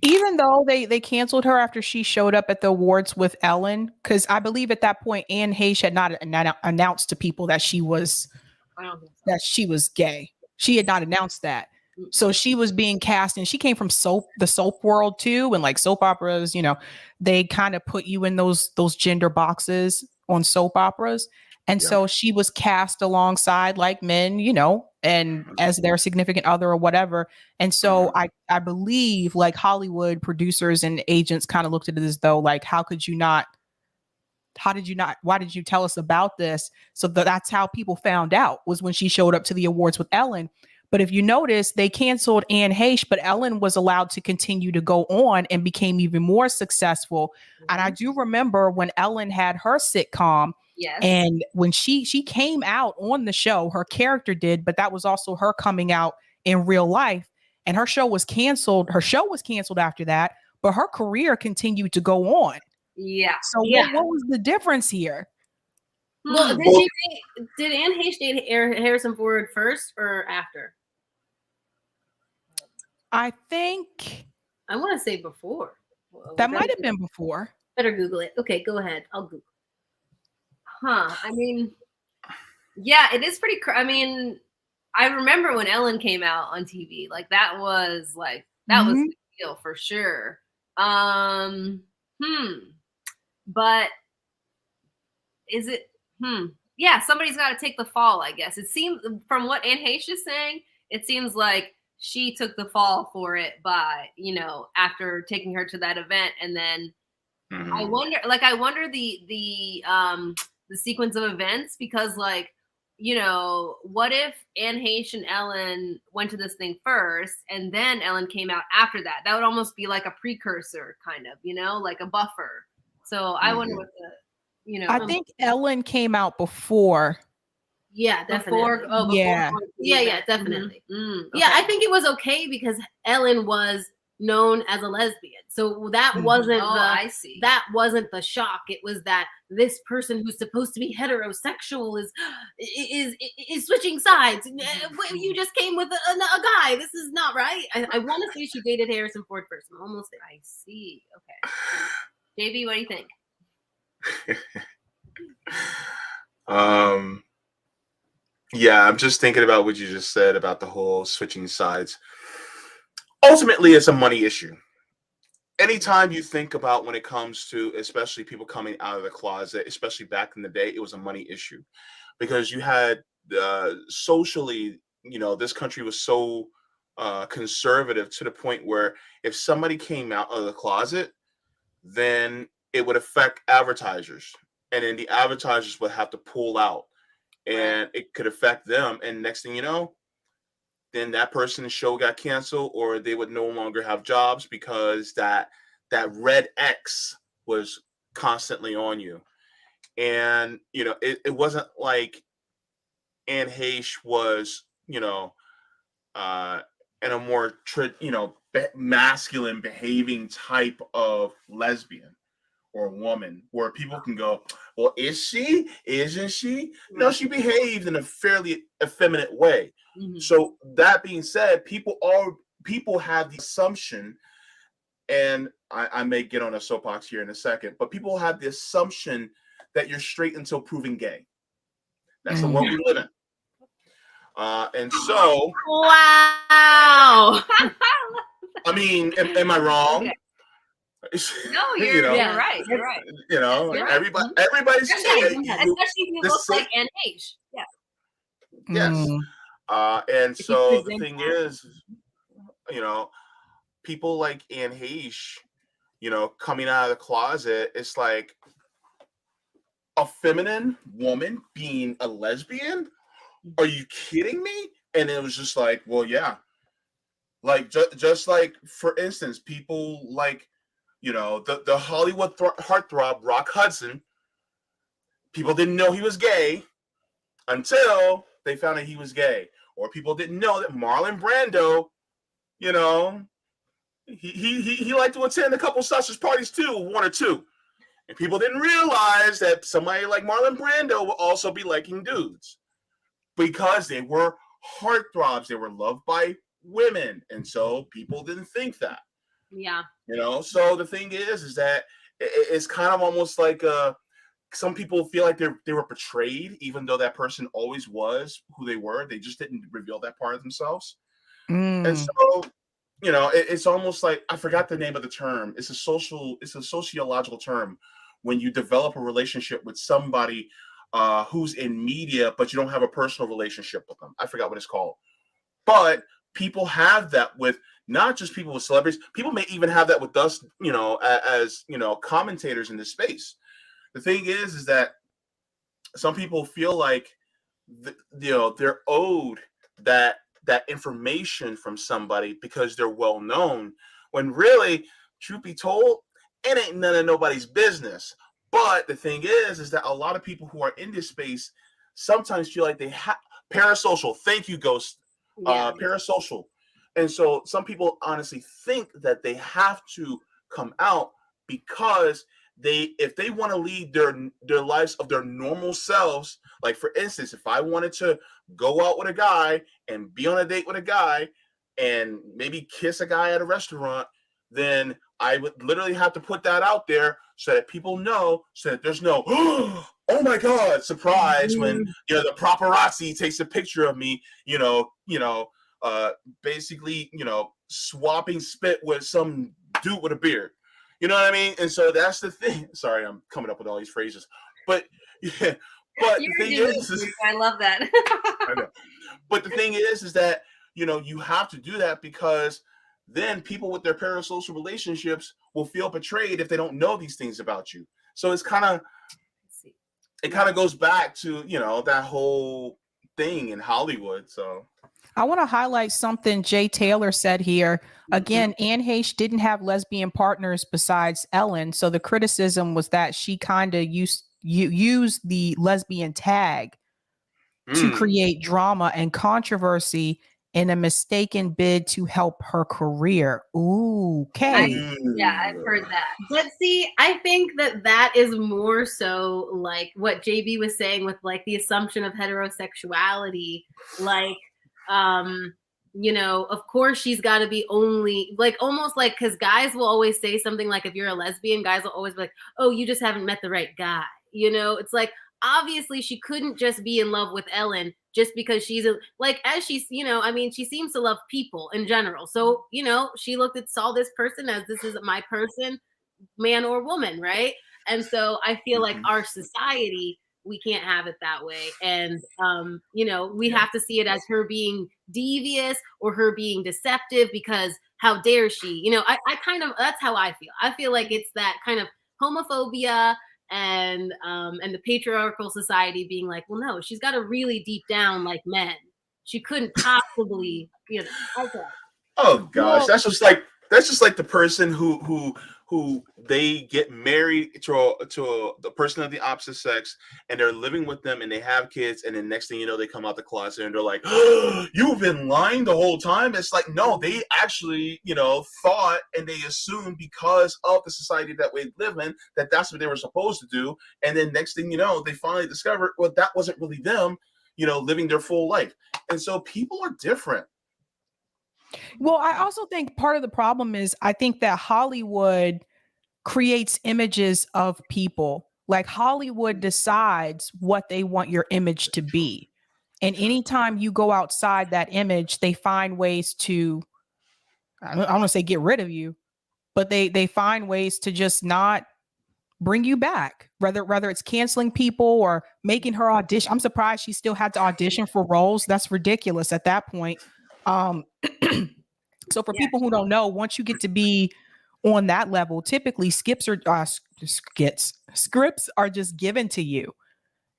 even though they canceled her after she showed up at the awards with Ellen, because I believe at that point Anne Heche had not announced to people that she was gay. She had not announced that. So she was being cast, and she came from the soap world too, and like soap operas, they kind of put you in those gender boxes on soap operas. And so she was cast alongside like men, and as their significant other or whatever. And so I believe like Hollywood producers and agents kind of looked at it as though like, why did you tell us about this? So that's how people found out, was when she showed up to the awards with Ellen. But if you notice, they canceled Anne Heche, but Ellen was allowed to continue to go on and became even more successful. And I do remember when Ellen had her sitcom. Yes. And when she came out on the show, her character did, but that was also her coming out in real life. And her show was canceled. Her show was canceled after that, but her career continued to go on. Yeah. So what was the difference here? Well, did Anne Heche date Harrison Ford first or after? I think I want to say before. That might have been before. Better Google it. Okay, go ahead. I'll Google. I mean, yeah, it is pretty. I mean, I remember when Ellen came out on TV. Like that was was a big deal for sure. But is it? Yeah, somebody's got to take the fall, I guess. It seems, from what Anne Heche is saying, it seems like she took the fall for it by, after taking her to that event. And then I wonder the sequence of events, because what if Anne Heche and Ellen went to this thing first and then Ellen came out after that? That would almost be like a precursor, kind of, like a buffer. So I wonder what I think Ellen came out before. Yeah, definitely. Yeah, definitely. Yeah, I think it was okay because Ellen was known as a lesbian, so that wasn't that wasn't the shock. It was that this person who's supposed to be heterosexual is switching sides. You just came with a guy. This is not right. I want to say she dated Harrison Ford first. I'm almost there. I see. Okay. JB, what do you think? Yeah, I'm just thinking about what you just said about the whole switching sides. Ultimately, it's a money issue. Anytime you think about when it comes to, especially people coming out of the closet, especially back in the day, it was a money issue, because you had socially, this country was so conservative to the point where if somebody came out of the closet, then it would affect advertisers, and then the advertisers would have to pull out, and it could affect them. And next thing you know, then that person's show got canceled, or they would no longer have jobs because that red X was constantly on you. And it wasn't like Anne Heche was in a more masculine behaving type of lesbian or woman, where people can go, well, is she? Isn't she? No, she behaved in a fairly effeminate way. So that being said, people have the assumption, and I may get on a soapbox here in a second, but people have the assumption that you're straight until proven gay. That's the world we live in. And so, wow. I mean, am I wrong? Okay. No, you're right. You're right. Everybody's especially if you look like Anne Heche. Yeah. Yes. And so the thing is, people like Anne Heche, coming out of the closet, it's like a feminine woman being a lesbian. Are you kidding me? And it was just like, well, yeah. Like, just like, for instance, people like, the Hollywood heartthrob Rock Hudson, people didn't know he was gay until they found out he was gay. Or people didn't know that Marlon Brando, he liked to attend a couple sausage parties too, one or two. And people didn't realize that somebody like Marlon Brando would also be liking dudes, because they were heartthrobs. They were loved by women. And so people didn't think that. Yeah. So the thing is that it's kind of almost like some people feel like they were betrayed, even though that person always was who they were. They just didn't reveal that part of themselves. And so, it's almost like, I forgot the name of the term. It's a sociological term when you develop a relationship with somebody who's in media, but you don't have a personal relationship with them. I forgot what it's called. But people have that with not just people with celebrities. People may even have that with us, as commentators in this space. The thing is that some people feel like they're owed that information from somebody because they're well known, when really, truth be told, it ain't none of nobody's business. But the thing is that a lot of people who are in this space sometimes feel like they have parasocial. Thank you, Ghost. Parasocial. And so some people honestly think that they have to come out because if they want to lead their lives of their normal selves. Like, for instance, if I wanted to go out with a guy and be on a date with a guy and maybe kiss a guy at a restaurant, then I would literally have to put that out there so that people know, so that there's no oh my God surprise when the paparazzi takes a picture of me, basically swapping spit with some dude with a beard. You know what I mean? And so that's the thing. Sorry, I'm coming up with all these phrases, but yeah. But the thing is, I love that. I know. But the thing is that you have to do that, because then people with their parasocial relationships will feel betrayed if they don't know these things about you. So it kind of goes back to that whole thing in Hollywood. So I want to highlight something Jay Taylor said here. Again, Anne Heche didn't have lesbian partners besides Ellen. So the criticism was that she kind of used the lesbian tag to create drama and controversy in a mistaken bid to help her career. Ooh, okay. I've heard that. But see, I think that is more so like what JB was saying with like the assumption of heterosexuality. Like, of course she's got to be only like, almost like, because guys will always say something like, if you're a lesbian, guys will always be like, oh, you just haven't met the right guy. It's like, obviously she couldn't just be in love with Ellen just because she's as she's, she seems to love people in general. So, she saw this person as, this is my person, man or woman, right? And so I feel like our society, we can't have it that way. And, we have to see it as her being devious or her being deceptive, because how dare she? I kind of, that's how I feel. I feel like it's that kind of homophobia and the patriarchal society being like, well, no, she's got a really deep down like men. She couldn't possibly, okay. Oh gosh, that's just like the person who they get married to the person of the opposite sex, and they're living with them and they have kids, and then next thing you know, they come out the closet and they're like, oh, you've been lying the whole time. It's like, no, they actually thought, and they assumed, because of the society that we live in, that that's what they were supposed to do, and then next thing you know, they finally discovered, well, that wasn't really them living their full life. And so people are different. Well, I also think part of the problem is, I think that Hollywood creates images of people. Like, Hollywood decides what they want your image to be. And anytime you go outside that image, they find ways to, I don't want to say get rid of you, but they find ways to just not bring you back, whether it's canceling people or making her audition. I'm surprised she still had to audition for roles. That's ridiculous at that point. So for people who don't know, once you get to be on that level, typically scripts are just given to you,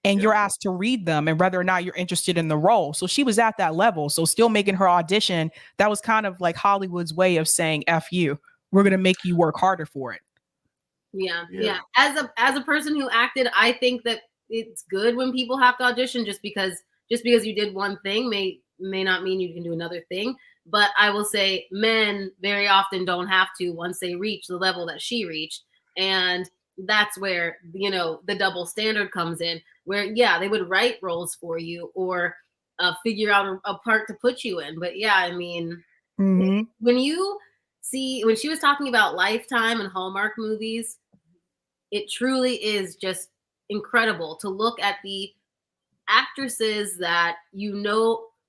and you're asked to read them and whether or not you're interested in the role. So she was at that level. So still making her audition, that was kind of like Hollywood's way of saying, F you, we're going to make you work harder for it. Yeah. As a person who acted, I think that it's good when people have to audition, just because you did one thing may not mean you can do another thing. But I will say men very often don't have to once they reach the level that she reached. And that's where, the double standard comes in, where, they would write roles for you or figure out a part to put you in. But when she was talking about Lifetime and Hallmark movies, it truly is just incredible to look at the actresses that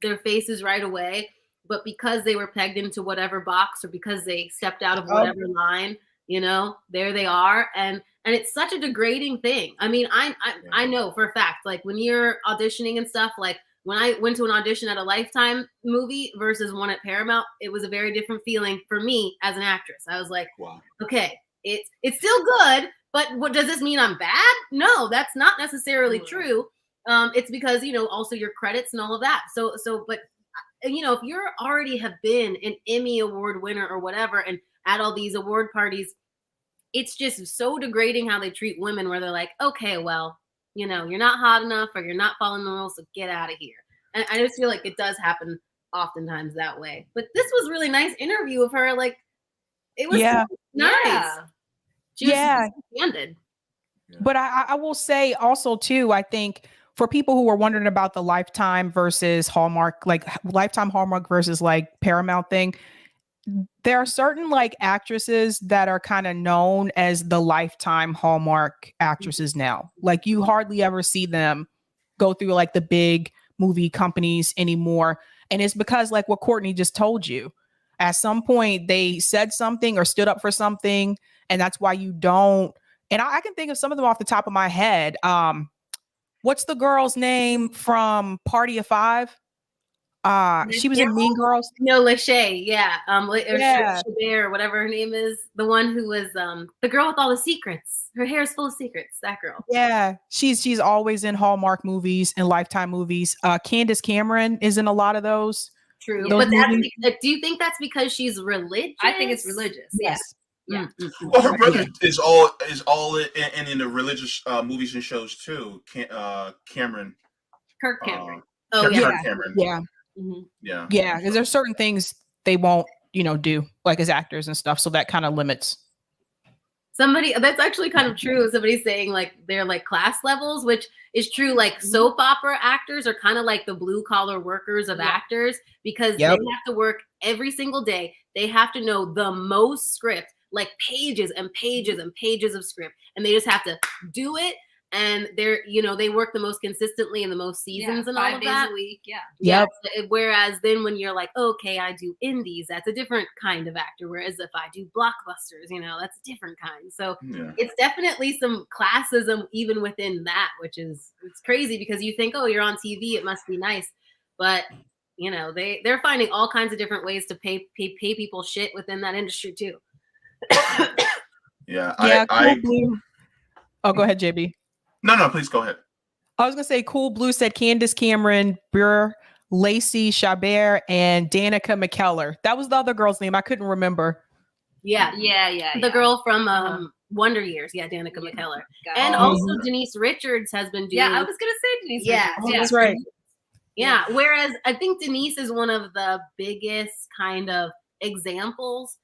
their faces right away. but because they were pegged into whatever box or because they stepped out of whatever line, you know, there they are. And it's such a degrading thing. I mean, I know for a fact, like when you're auditioning and stuff, like when I went to an audition at a Lifetime movie versus one at Paramount, it was a very different feeling for me as an actress. I was like, wow, okay, it's still good, but what does this mean? I'm bad? No, that's not necessarily true. It's because, you know, also your credits and all of that. So, but you know, if you're already have been an Emmy Award winner or whatever, and at all these award parties, it's just so degrading how they treat women, where they're like, okay, well, you know, you're not hot enough or you're not following the rules, so get out of here. And I just feel like it does happen oftentimes that way. But this was really nice interview of her. Like, it was nice. Yeah. She was candid. But I will say also too, I think for people who were wondering about the Lifetime versus Hallmark, like Lifetime Hallmark versus like Paramount thing, there are certain like actresses that are kind of known as the Lifetime Hallmark actresses now. Like you hardly ever see them go through like the big movie companies anymore. And it's because like what Courtney just told you, at some point they said something or stood up for something. And that's why you don't. And I can think of some of them off the top of my head. What's the girl's name from Party of Five? She was in Mean Girls. No, Lachey, yeah. Or whatever her name is. The one who was the girl with all the secrets. Her hair is full of secrets. That girl. Yeah, she's always in Hallmark movies and Lifetime movies. Candace Cameron is in a lot of those. True, those but do you think that's because she's religious? I think it's religious. Yes. Yeah. Well, her brother is all in the religious movies and shows too. Cameron. Kirk Cameron. Kirk Cameron. Yeah. Mm-hmm. Yeah, because there's certain things they won't, you know, do like as actors and stuff. So that kind of limits. That's actually kind of true. Somebody's saying like they're like class levels, which is true. Like soap opera actors are kind of like the blue collar workers of actors, because they have to work every single day. They have to know the most script, like pages and pages and pages of script, and they just have to do it. And they're, you know, they work the most consistently in the most seasons and all of 5 days that. a week. Yeah. Whereas then when you're like, okay, I do indies, that's a different kind of actor. Whereas if I do blockbusters, you know, that's a different kind. So it's definitely some classism even within that, which is, it's crazy because you think, oh, you're on TV, it must be nice. But, you know, they're finding all kinds of different ways to pay people shit within that industry too. Blue. Oh, go ahead, JB. No, please go ahead. I was going to say Cool Blue said Candace Cameron, Burr, Lacey Chabert, and Danica McKellar. That was the other girl's name. I couldn't remember. Yeah. The girl from Wonder Years. Yeah, Danica McKellar. And also Denise Richards has been doing. Yeah, I was going to say Denise Richards. That's right. Yeah, whereas I think Denise is one of the biggest kind of examples.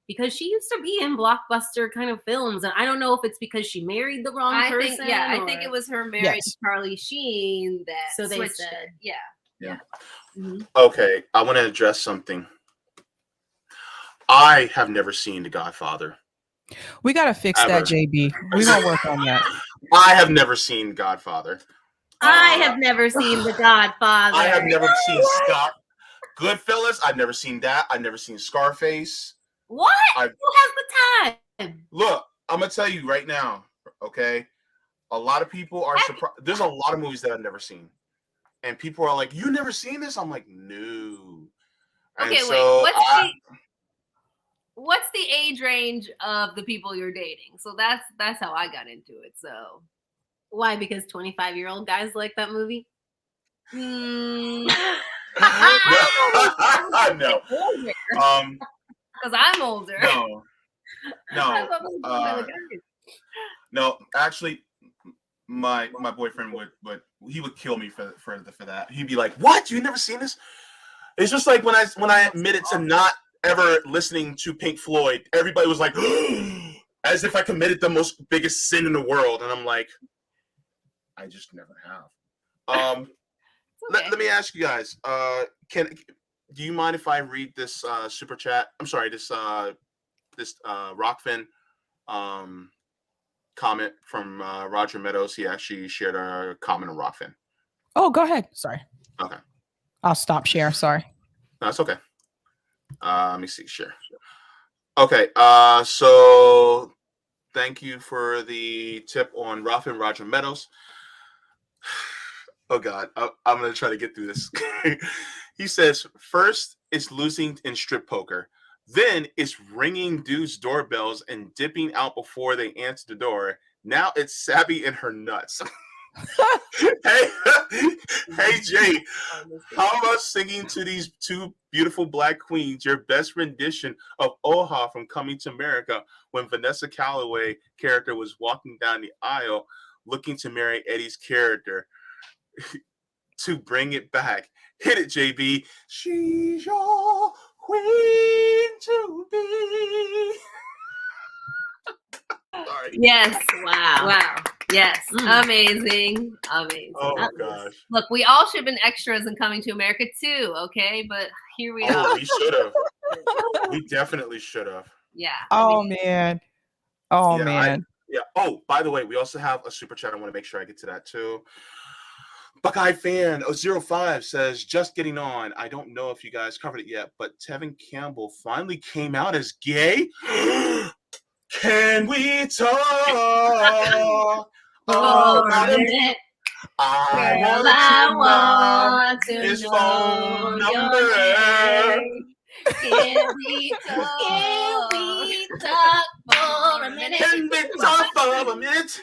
Because she used to be in blockbuster kind of films, and I don't know if it's because she married the wrong person. I think it was her marriage to Charlie Sheen that so they switched said. it. Yeah. Mm-hmm. Okay, I want to address something. I have never seen The Godfather. We gotta fix that, JB. We're gonna work on that. I have never seen Godfather. I have never seen The Godfather. I have never seen Goodfellas. I've never seen that. I've never seen Scarface. What? Who has the time? Look, I'm gonna tell you right now. Okay, a lot of people are surprised. There's a lot of movies that I've never seen, and people are like, "You never seen this?" I'm like, "No." Okay, wait. What's the age range of the people you're dating? So that's how I got into it. So why? Because 25-year-old guys like that movie. No. Because I'm older. No. Actually, my boyfriend would kill me for that. He'd be like, "What? You never seen this?" It's just like when I admitted to not ever listening to Pink Floyd, everybody was like, as if I committed the biggest sin in the world, and I'm like, I just never have. Okay. Let me ask you guys. Do you mind if I read this super chat? I'm sorry, this Rockfin comment from Roger Meadows. He actually shared a comment on Rockfin. Oh, go ahead. Sorry. Okay. I'll stop share. Sorry. No, it's okay. Let me see. Share. Okay. So thank you for the tip on Ralph and Roger Meadows. Oh God, I'm gonna try to get through this. He says first it's losing in strip poker, then it's ringing dudes' doorbells and dipping out before they answer the door. Now it's Sabby and her nuts. hey, hey Jay, how about singing to these two beautiful black queens your best rendition of Oha from Coming to America when Vanessa Calloway character was walking down the aisle looking to marry Eddie's character to bring it back. Hit it, JB. She's your queen to be. Sorry. Yes. Wow. Wow. Yes. Mm. Amazing. Amazing. Oh gosh. Look, we all should have been extras in Coming to America too, okay? But here we Oh, are. we should have. We definitely should have. Yeah. Oh man. Oh Yeah, man. Yeah. Oh, by the way, we also have a super chat. I want to make sure I get to that too. Buckeye fan 05 says, just getting on. I don't know if you guys covered it yet, but Tevin Campbell finally came out as gay. Can we talk? About him? I want to know his phone number. Can we talk? For a minute? Can we talk for a minute?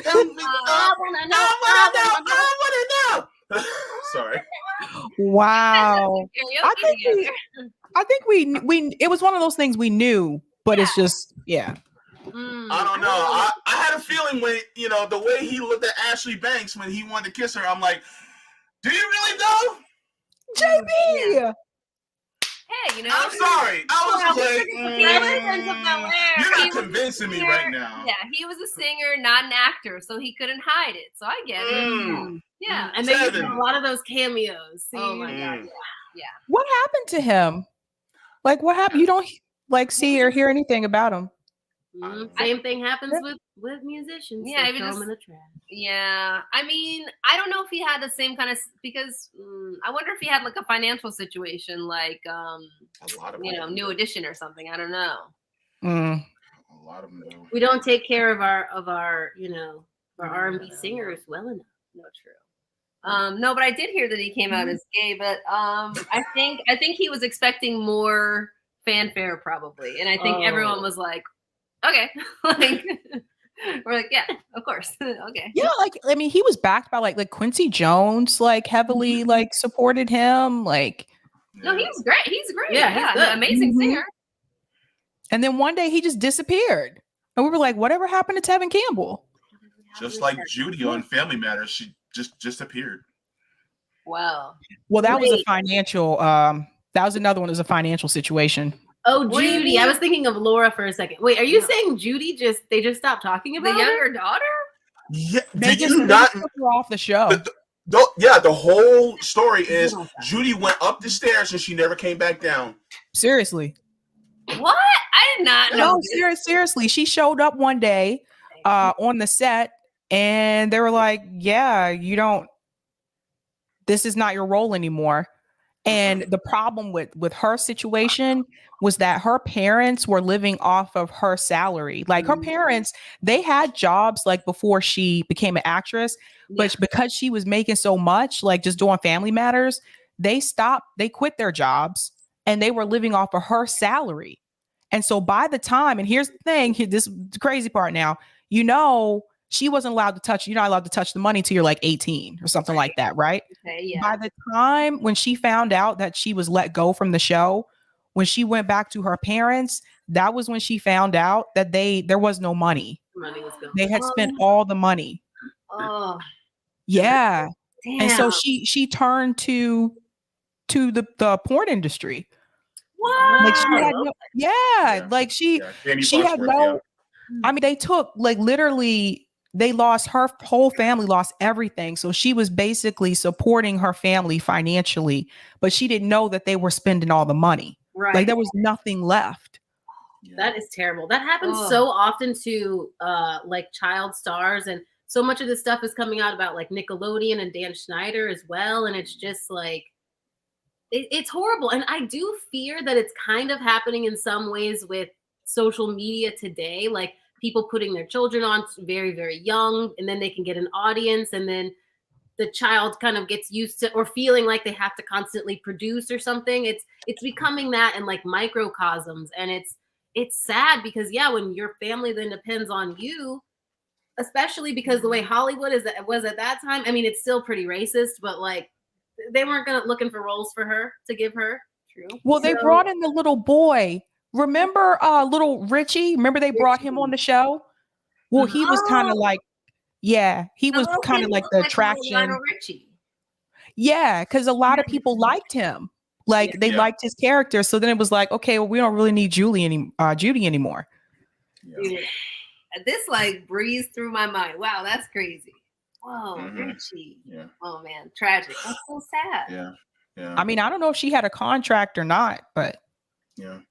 Can we I talk? wanna know. I want to know. Sorry. Wow. I Karaoke think together. I think we it was one of those things we knew, but it's just I don't know. I had a feeling when the way he looked at Ashley Banks when he wanted to kiss her, I'm like, do you really know? JB. Hey, I'm sorry. I was just like, you're not He was convincing me singer. right now. Yeah, he was a singer, not an actor, so he couldn't hide it. So I get it. Yeah. And they used Tevin. a lot of those cameos. See? Oh my god. Yeah. What happened to him? Like what happened? You don't see or hear anything about him. Same thing happens with musicians. Yeah, They even throw just- 'em in the trash. Yeah, I mean, I don't know if he had the same kind of because I wonder if he had like a financial situation like A lot of New Edition or something. I don't know. Mm. A lot of them do. We don't take care of our our R&B singers well enough. No, true. No, but I did hear that he came out as gay, but I think he was expecting more fanfare probably, and I think everyone was like, okay, like we're like, yeah, of course, okay. Yeah, like I mean, he was backed by like Quincy Jones, like heavily like supported him, like. No, he's great. He's great. Yeah, he's good. Amazing singer. And then one day he just disappeared, and we were like, "Whatever happened to Tevin Campbell?" Just like Judy on Family Matters, she just appeared. Wow. Well, that was a financial. That was another one. It was a financial situation. Oh, What do you Judy. mean? I was thinking of Laura for a second. Wait, are you saying Judy they just stopped talking The about her? younger daughter? Yeah, They did just you not? took her off the show. The whole story is Judy went up the stairs and she never came back down. Seriously. What? I did not know. No, seriously. She showed up one day on the set, and they were like, "Yeah, this is not your role anymore." And the problem with her situation was that her parents were living off of her salary. Like her parents, they had jobs like before she became an actress, but because she was making so much, like just doing Family Matters, they quit their jobs and they were living off of her salary. And so by the time, and here's the thing, this is the crazy part now, she wasn't allowed to touch, you're not allowed to touch the money till you're like 18 or something like that, right? Okay, yeah. By the time when she found out that she was let go from the show, when she went back to her parents, that was when she found out that there was no money. Money was gone. They had spent all the money. Oh, Yeah. damn. And so she turned to the porn industry. What? Like she had she had no. I mean, they took like literally. They lost, her whole family lost everything. So she was basically supporting her family financially, but she didn't know that they were spending all the money. Right. Like there was nothing left. That is terrible. That happens so often to like child stars, and so much of this stuff is coming out about like Nickelodeon and Dan Schneider as well. And it's just like, it's horrible. And I do fear that it's kind of happening in some ways with social media today, like people putting their children on very, very young, and then they can get an audience, and then the child kind of gets used to or feeling like they have to constantly produce or something. It's becoming that in like microcosms, and it's sad because when your family then depends on you, especially because the way Hollywood was at that time. I mean, it's still pretty racist, but like they weren't looking for roles for her to give her. True. Well, they brought in the little boy. Remember little Richie? Remember they brought him on the show? Well, he was kind of like, he was kind of like the attraction. Richie. Yeah, because a lot of people liked him. Like they liked his character. So then it was like, okay, well, we don't really need Judy anymore. Yeah. This like breezed through my mind. Wow, that's crazy. Whoa, Richie. Yeah. Oh man, tragic. That's so sad. Yeah. Yeah. I mean, I don't know if she had a contract or not, but yeah.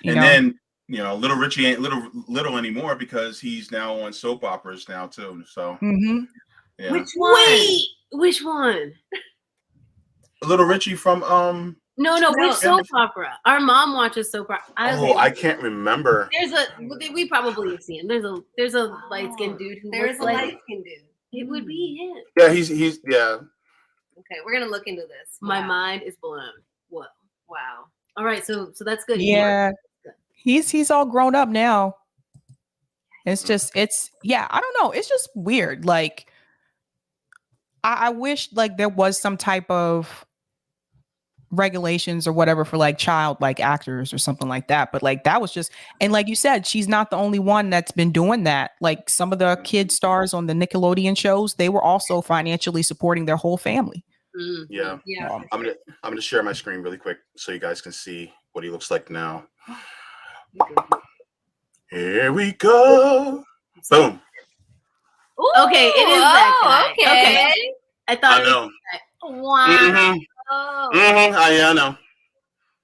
Then little Richie ain't little anymore because he's now on soap operas now too. So yeah. Which one? Which one? Little Richie from No, which soap opera? Our mom watches soap opera. I can't remember. We probably have seen him. There's a light skinned dude who looks like light skinned dude. It would be him. Yeah, he's yeah. Okay, we're gonna look into this. My mind is blown. Whoa. Wow. All right, so that's good. Yeah. He's all grown up now. It's just I don't know. It's just weird. Like I wish like there was some type of regulations or whatever for like child like actors or something like that, but like that was just, and like you said, she's not the only one that's been doing that. Like some of the kid stars on the Nickelodeon shows, they were also financially supporting their whole family. Yeah. I'm gonna share my screen really quick so you guys can see what he looks like now. Here we go. Boom. Ooh, okay, it is that guy. Okay. I thought I know. Wow. I know.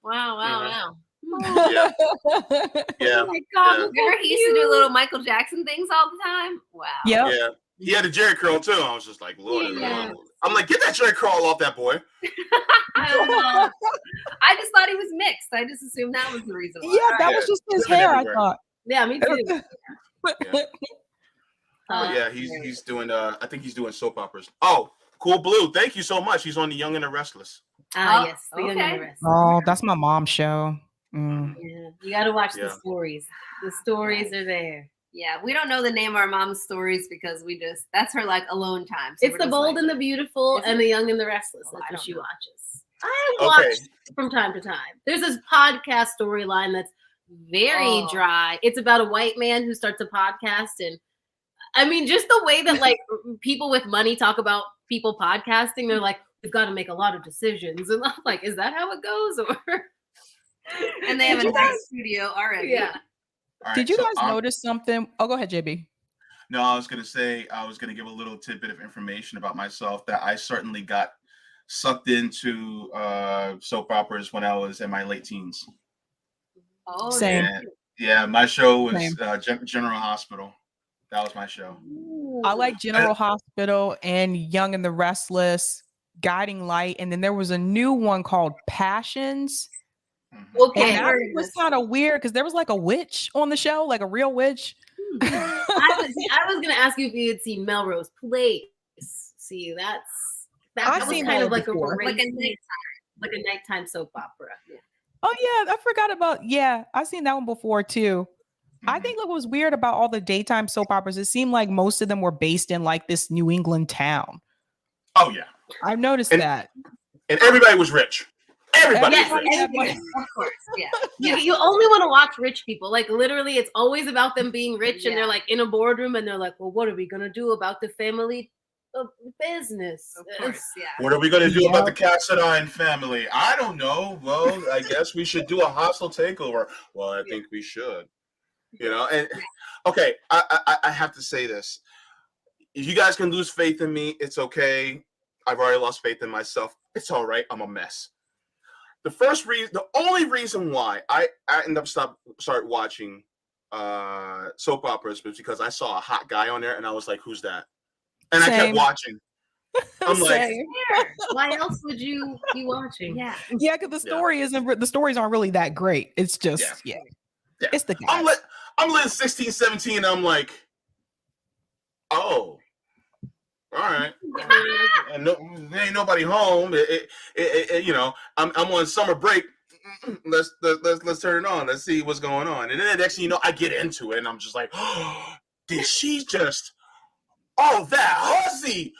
Wow. Yeah. Oh my God. Remember he used to do little Michael Jackson things all the time? Wow. Yep. Yeah. He had a Jerry curl too. I was just like, Lord. I'm like, get that Jerry curl off that boy. I don't know. I just thought he was mixed. I just assumed that was the reason why. Yeah, that was just his hair, everywhere. I thought. Yeah, me too. He's doing I think he's doing soap operas. Oh, Cool Blue. Thank you so much. He's on The Young and the Restless. Yes, The Young and the Restless. Oh, that's my mom's show. Yeah, you got to watch the stories. The stories are there. Yeah, we don't know the name of our mom's stories because that's her like alone time. So it's The Bold and the Beautiful and The Young and the Restless. That's what she watches. I watch from time to time. There's this podcast storyline that's very dry. It's about a white man who starts a podcast, and I mean, just the way that like people with money talk about people podcasting, they're like, we've got to make a lot of decisions, and I'm like, is that how it goes? Or and they have a nice studio already. Yeah. Right, Did you guys notice something? Oh, go ahead, JB. No, I was going to give a little tidbit of information about myself that I certainly got sucked into soap operas when I was in my late teens. Oh, same. Yeah, my show was General Hospital. That was my show. I like General Hospital and Young and the Restless, Guiding Light, and then there was a new one called Passions. Okay, and that was kind of weird because there was like a witch on the show, like a real witch. I was gonna ask you if you had seen Melrose Place. See, that was kind of like a nighttime soap opera. Yeah. Oh yeah, I forgot about. Yeah, I've seen that one before too. I think what was weird about all the daytime soap operas, it seemed like most of them were based in like this New England town. Oh yeah, I've noticed that. And everybody was rich. Everybody. Yes, of course. Yeah. You only want to watch rich people. Like literally, it's always about them being rich, and they're like in a boardroom, and they're like, "Well, what are we gonna do about the family business? Of course, What are we gonna do about the Cassadine family? I don't know. Well, I guess we should do a hostile takeover. Well, I think we should. You know, and okay, I have to say this. If you guys can lose faith in me, it's okay. I've already lost faith in myself. It's all right. I'm a mess. The only reason why I ended up start watching soap operas was because I saw a hot guy on there, and I was like, "Who's that?" And I kept watching. I'm like, Same. Why else would you be watching? Yeah. Yeah, because the stories aren't really that great. It's just Yeah. it's the guys. I'm lit 16, 17, and I'm like, oh, all right. And there ain't nobody home. You know, I'm on summer break. Let's turn it on. Let's see what's going on. And then next thing you know, I get into it, and I'm just like, oh, did she just? Oh, that hussy!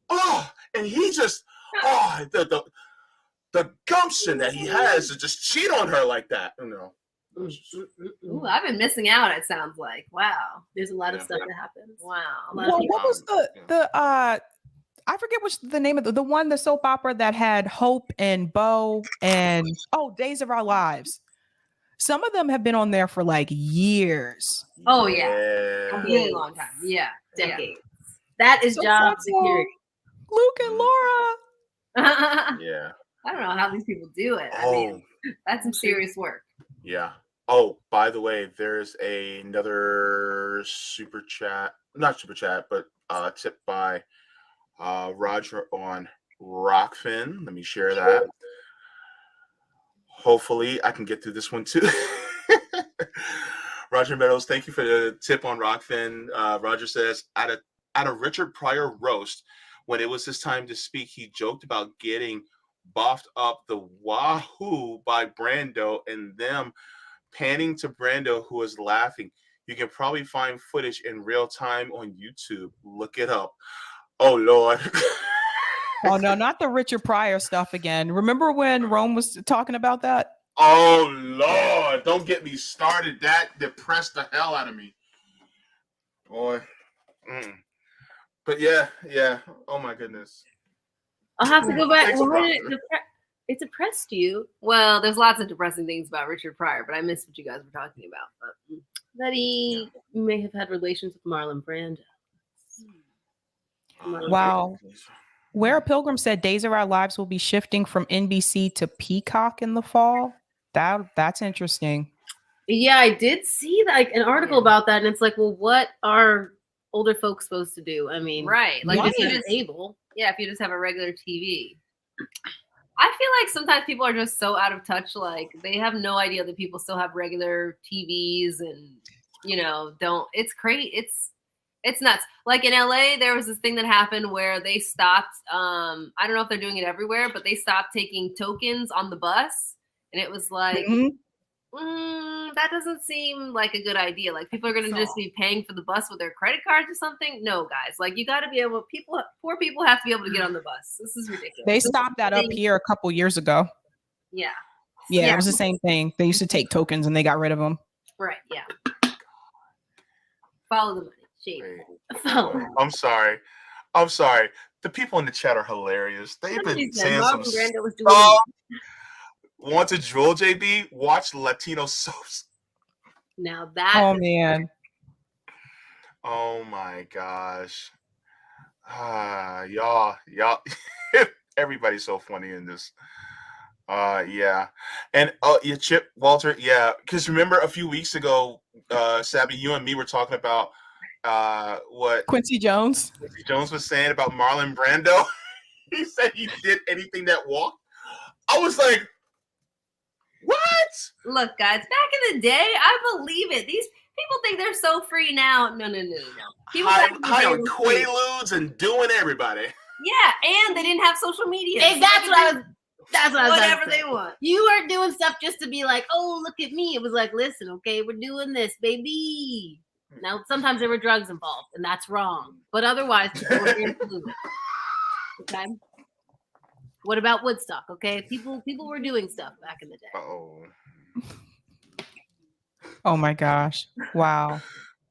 Oh, and he just, oh, the gumption that he has to just cheat on her like that. You know. Ooh, I've been missing out. It sounds like. Wow. There's a lot of stuff that happens. Wow. Well, what was the I forget what's the name of the soap opera that had Hope and Bo and Days of Our Lives. Some of them have been on there for like years. Oh yeah. A really long time. Yeah. Decades. That is job security. Luke and Laura. Yeah. I don't know how these people do it. I mean, that's some serious work. Yeah. Oh, by the way, there's another super chat, not super chat, but tip by Roger on Rockfin. Let me share that. Hopefully I can get through this one too. Roger Meadows, thank you for the tip on Rockfin. Roger says, at a Richard Pryor roast, when it was his time to speak, he joked about getting boffed up the wahoo by Brando and them panning to Brando, who was laughing. You can probably find footage in real time on YouTube. Look it up. Oh, Lord. Oh, no, not the Richard Pryor stuff again. Remember when Rome was talking about that? Oh, Lord. Don't get me started. That depressed the hell out of me. Boy. But yeah. Oh, my goodness. I'll have to go back. It depressed you. Well, there's lots of depressing things about Richard Pryor, but I missed what you guys were talking about. That he may have had relations with Marlon Brando. Wow. Where Pilgrim said Days of Our Lives will be shifting from NBC to Peacock in the fall. That's interesting. Yeah, I did see like an article about that, and it's like, well, what are older folks supposed to do? I mean, right? Like if you just able. Yeah, if you just have a regular TV. I feel like sometimes people are just so out of touch, like they have no idea that people still have regular TVs and, you know, it's crazy. It's nuts. Like in LA, there was this thing that happened where they stopped, I don't know if they're doing it everywhere, but they stopped taking tokens on the bus. And it was like, that doesn't seem like a good idea. Like people are going to just be paying for the bus with their credit cards or something. No, guys, like you got to be able, poor people have to be able to get on the bus. This is ridiculous. They stopped that up here a couple years ago. Yeah. Yeah, it was the same thing. They used to take tokens and they got rid of them. Right. Yeah. Follow the money. I'm sorry. The people in the chat are hilarious. They've been saying some stuff. Want to drool, JB? Watch Latino soaps. Now that. Oh man. Oh my gosh. Y'all. Everybody's so funny in this. Yeah. And Chip, Walter, yeah. Because remember a few weeks ago, Sabby, you and me were talking about what Quincy Jones was saying about Marlon Brando. He said he did anything that walked. I was like, what? Look, guys, back in the day, I believe it. These people think they're so free now. No. People hiring Quaaludes and doing everybody. Yeah, and they didn't have social media. Hey, that's what I was whatever they want. You are doing stuff just to be like, oh, look at me. It was like, listen, okay, we're doing this, baby. Now, sometimes there were drugs involved, and that's wrong. But otherwise, people were influenced. Okay. What about Woodstock? Okay, people were doing stuff back in the day. Oh my gosh! Wow.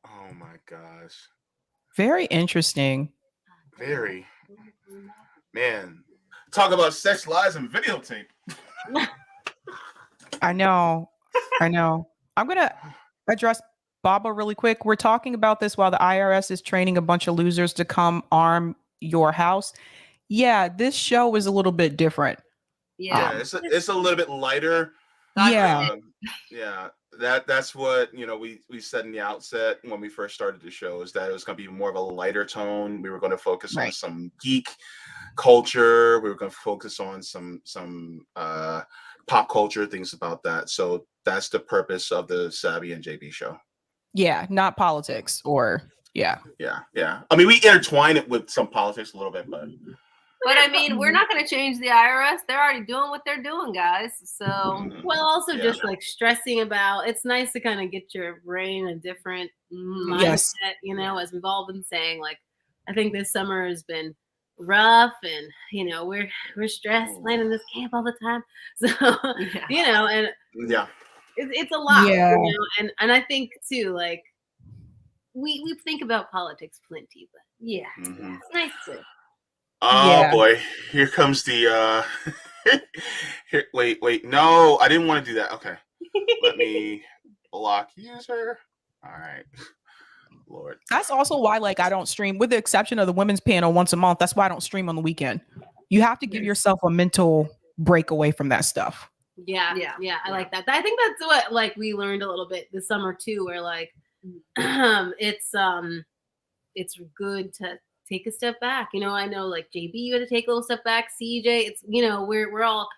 Oh my gosh. Very interesting. Very. Man, talk about sex, lies, and videotape. I know. I'm gonna address Baba really quick. We're talking about this while the IRS is training a bunch of losers to come arm your house. Yeah, this show is a little bit different. Yeah, it's a little bit lighter. Yeah. Yeah. that's what we said in the outset when we first started the show, is that it was going to be more of a lighter tone. We were going to focus on Right. some geek culture. We were going to focus on some pop culture, things about that. So that's the purpose of the Savvy and JB show. Yeah, not politics or yeah. I mean, we intertwine it with some politics a little bit, but I mean, we're not going to change the IRS. They're already doing what they're doing, guys. So, Well, also Yeah. just like stressing about, it's nice to kind of get your brain a different mindset, Yes. as we've all been saying. Like, I think this summer has been rough, and we're stressed planning this camp all the time. So, Yeah. and yeah. it's a lot. Yeah. And I think too, like we think about politics plenty, but Yeah. Mhm. it's nice to. Oh Yeah. boy, here comes the here, wait, no, I didn't want to do that. Okay, let me block user. All right, Lord. That's also why, like, I don't stream, with the exception of the women's panel once a month. That's why I don't stream on the weekend. You have to give yourself a mental break away from that stuff. Yeah. I like that. I think that's what like we learned a little bit this summer too, where like it's good to take a step back. I know like JB, you had to take a little step back. CJ, it's we're all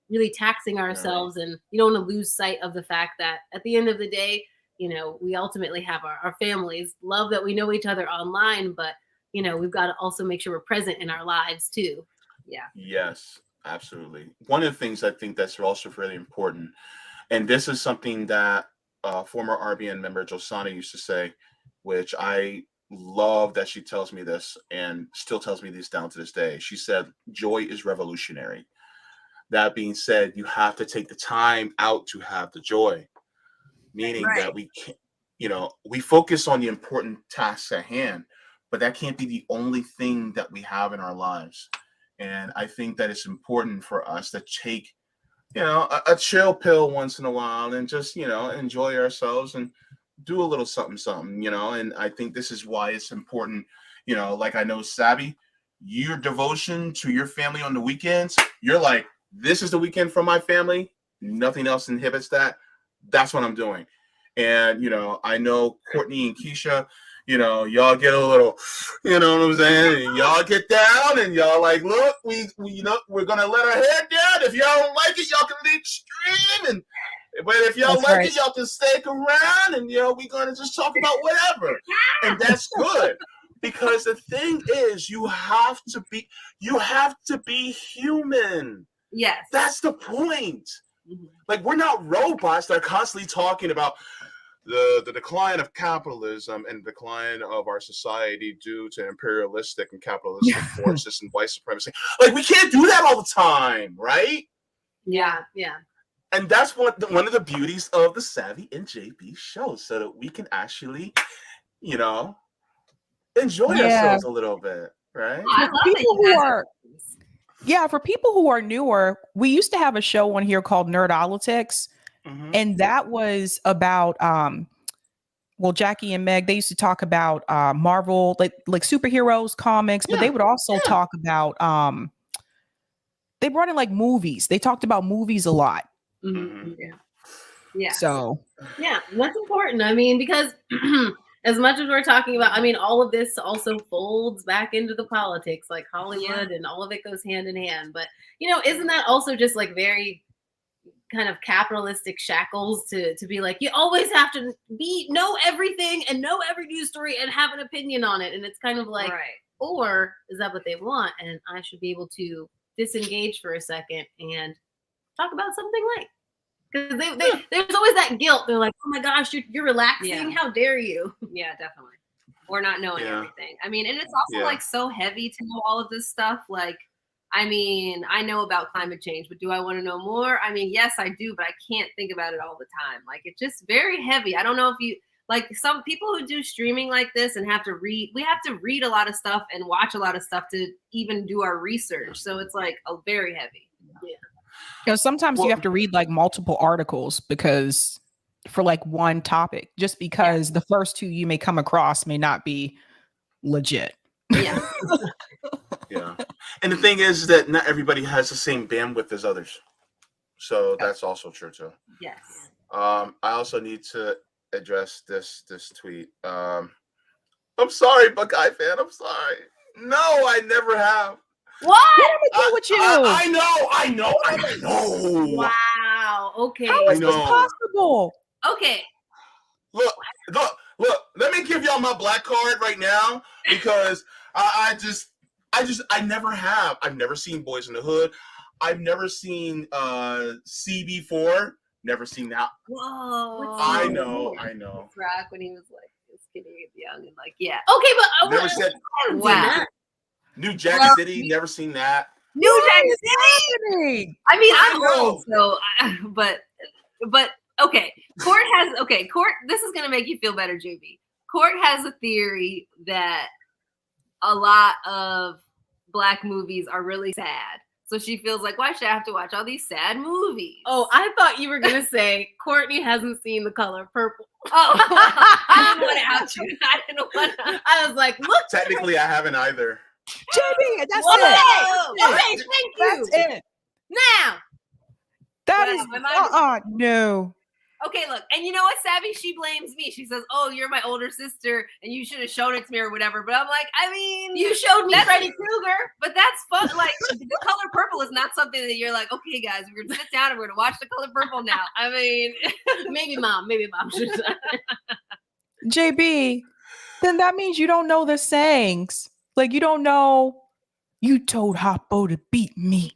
really taxing ourselves, and you don't want to lose sight of the fact that at the end of the day, we ultimately have our families. Love that we know each other online, but we've got to also make sure we're present in our lives too. Yeah. Yes, absolutely. One of the things I think that's also really important, and this is something that former RBN member Josana used to say, which I love that she tells me this and still tells me this down to this day. She said, joy is revolutionary. That being said, you have to take the time out to have the joy, meaning that we can't, we focus on the important tasks at hand, but that can't be the only thing that we have in our lives. And I think that it's important for us to take, a chill pill once in a while and just, enjoy ourselves and do a little something, and I think this is why it's important, like I know Savvy, your devotion to your family on the weekends, you're like, this is the weekend for my family. Nothing else inhibits that. That's what I'm doing. And, I know Courtney and Kiesha, y'all get a little, you know what I'm saying? And y'all get down and y'all like, look, we're going to let our head down. If y'all don't like it, y'all can leave the stream. But if y'all That's like right. it, y'all can stick around and, we're going to just talk about whatever. And that's good. Because the thing is, you have to be human. Yes. That's the point. Like, we're not robots that are constantly talking about the decline of capitalism and decline of our society due to imperialistic and capitalistic forces and white supremacy. Like, we can't do that all the time, right? Yeah. And that's one of the beauties of the Savvy and JB show, so that we can actually, enjoy ourselves a little bit, right? I love that you guys For people who are newer, we used to have a show on here called Nerdolitics, and that was about Jackie and Meg, they used to talk about Marvel, like superheroes, comics, but they would also talk about they brought in like movies. They talked about movies a lot. Yeah. So that's important. I mean, because as much as we're talking about, I mean, all of this also folds back into the politics, like Hollywood, and all of it goes hand in hand. But isn't that also just like very kind of capitalistic shackles to be like, you always have to know everything and know every news story and have an opinion on it? And it's kind of like, or is that what they want? And I should be able to disengage for a second and talk about something light. Because there's always that guilt. They're like, oh my gosh, you're relaxing. Yeah. How dare you? Yeah, definitely. Or not knowing everything. I mean, and it's also like so heavy to know all of this stuff. Like, I mean, I know about climate change, but do I want to know more? I mean, yes, I do, but I can't think about it all the time. Like, it's just very heavy. I don't know if you, like, some people who do streaming like this and have to read, we have to read a lot of stuff and watch a lot of stuff to even do our research. So it's like very heavy. Yeah. Sometimes you have to read like multiple articles because for like one topic, just because the first two you may come across may not be legit. Yeah. Yeah. And the thing is that not everybody has the same bandwidth as others. So that's also true too. Yes. I also need to address this tweet. I'm sorry, Buckeye fan. I'm sorry. No, I never have. What? What am with you? I know. Wow. Okay. How is this possible? Okay. Look. Let me give y'all my black card right now because I never have. I've never seen Boys in the Hood. I've never seen CB4. Never seen that. Whoa. I know. Rock when he was like skinny and young and like, yeah. Okay, but Never said. Wow. New Jack City. Never seen that. New Jack City. I mean, I'm old, so but okay. Court, this is gonna make you feel better, JB. Court has a theory that a lot of Black movies are really sad. So she feels like, why should I have to watch all these sad movies? Oh, I thought you were gonna say Courtney hasn't seen The Color Purple. Oh, I didn't want to out you. I didn't want to. I was like, look. Technically, I haven't either. JB, that's it. it. Okay, thank you. That's it. Now. That is no. Okay, look, and you know what, Savvy? She blames me. She says, "Oh, you're my older sister, and you should have shown it to me or whatever." But I'm like, I mean, you showed me Freddy Krueger, but that's fun. Like, The Color Purple is not something that you're like, okay, guys, we're gonna sit down and we're gonna watch The Color Purple now. I mean, maybe mom should. JB, then that means you don't know the sayings. Like you don't know. You told Hoppo to beat me.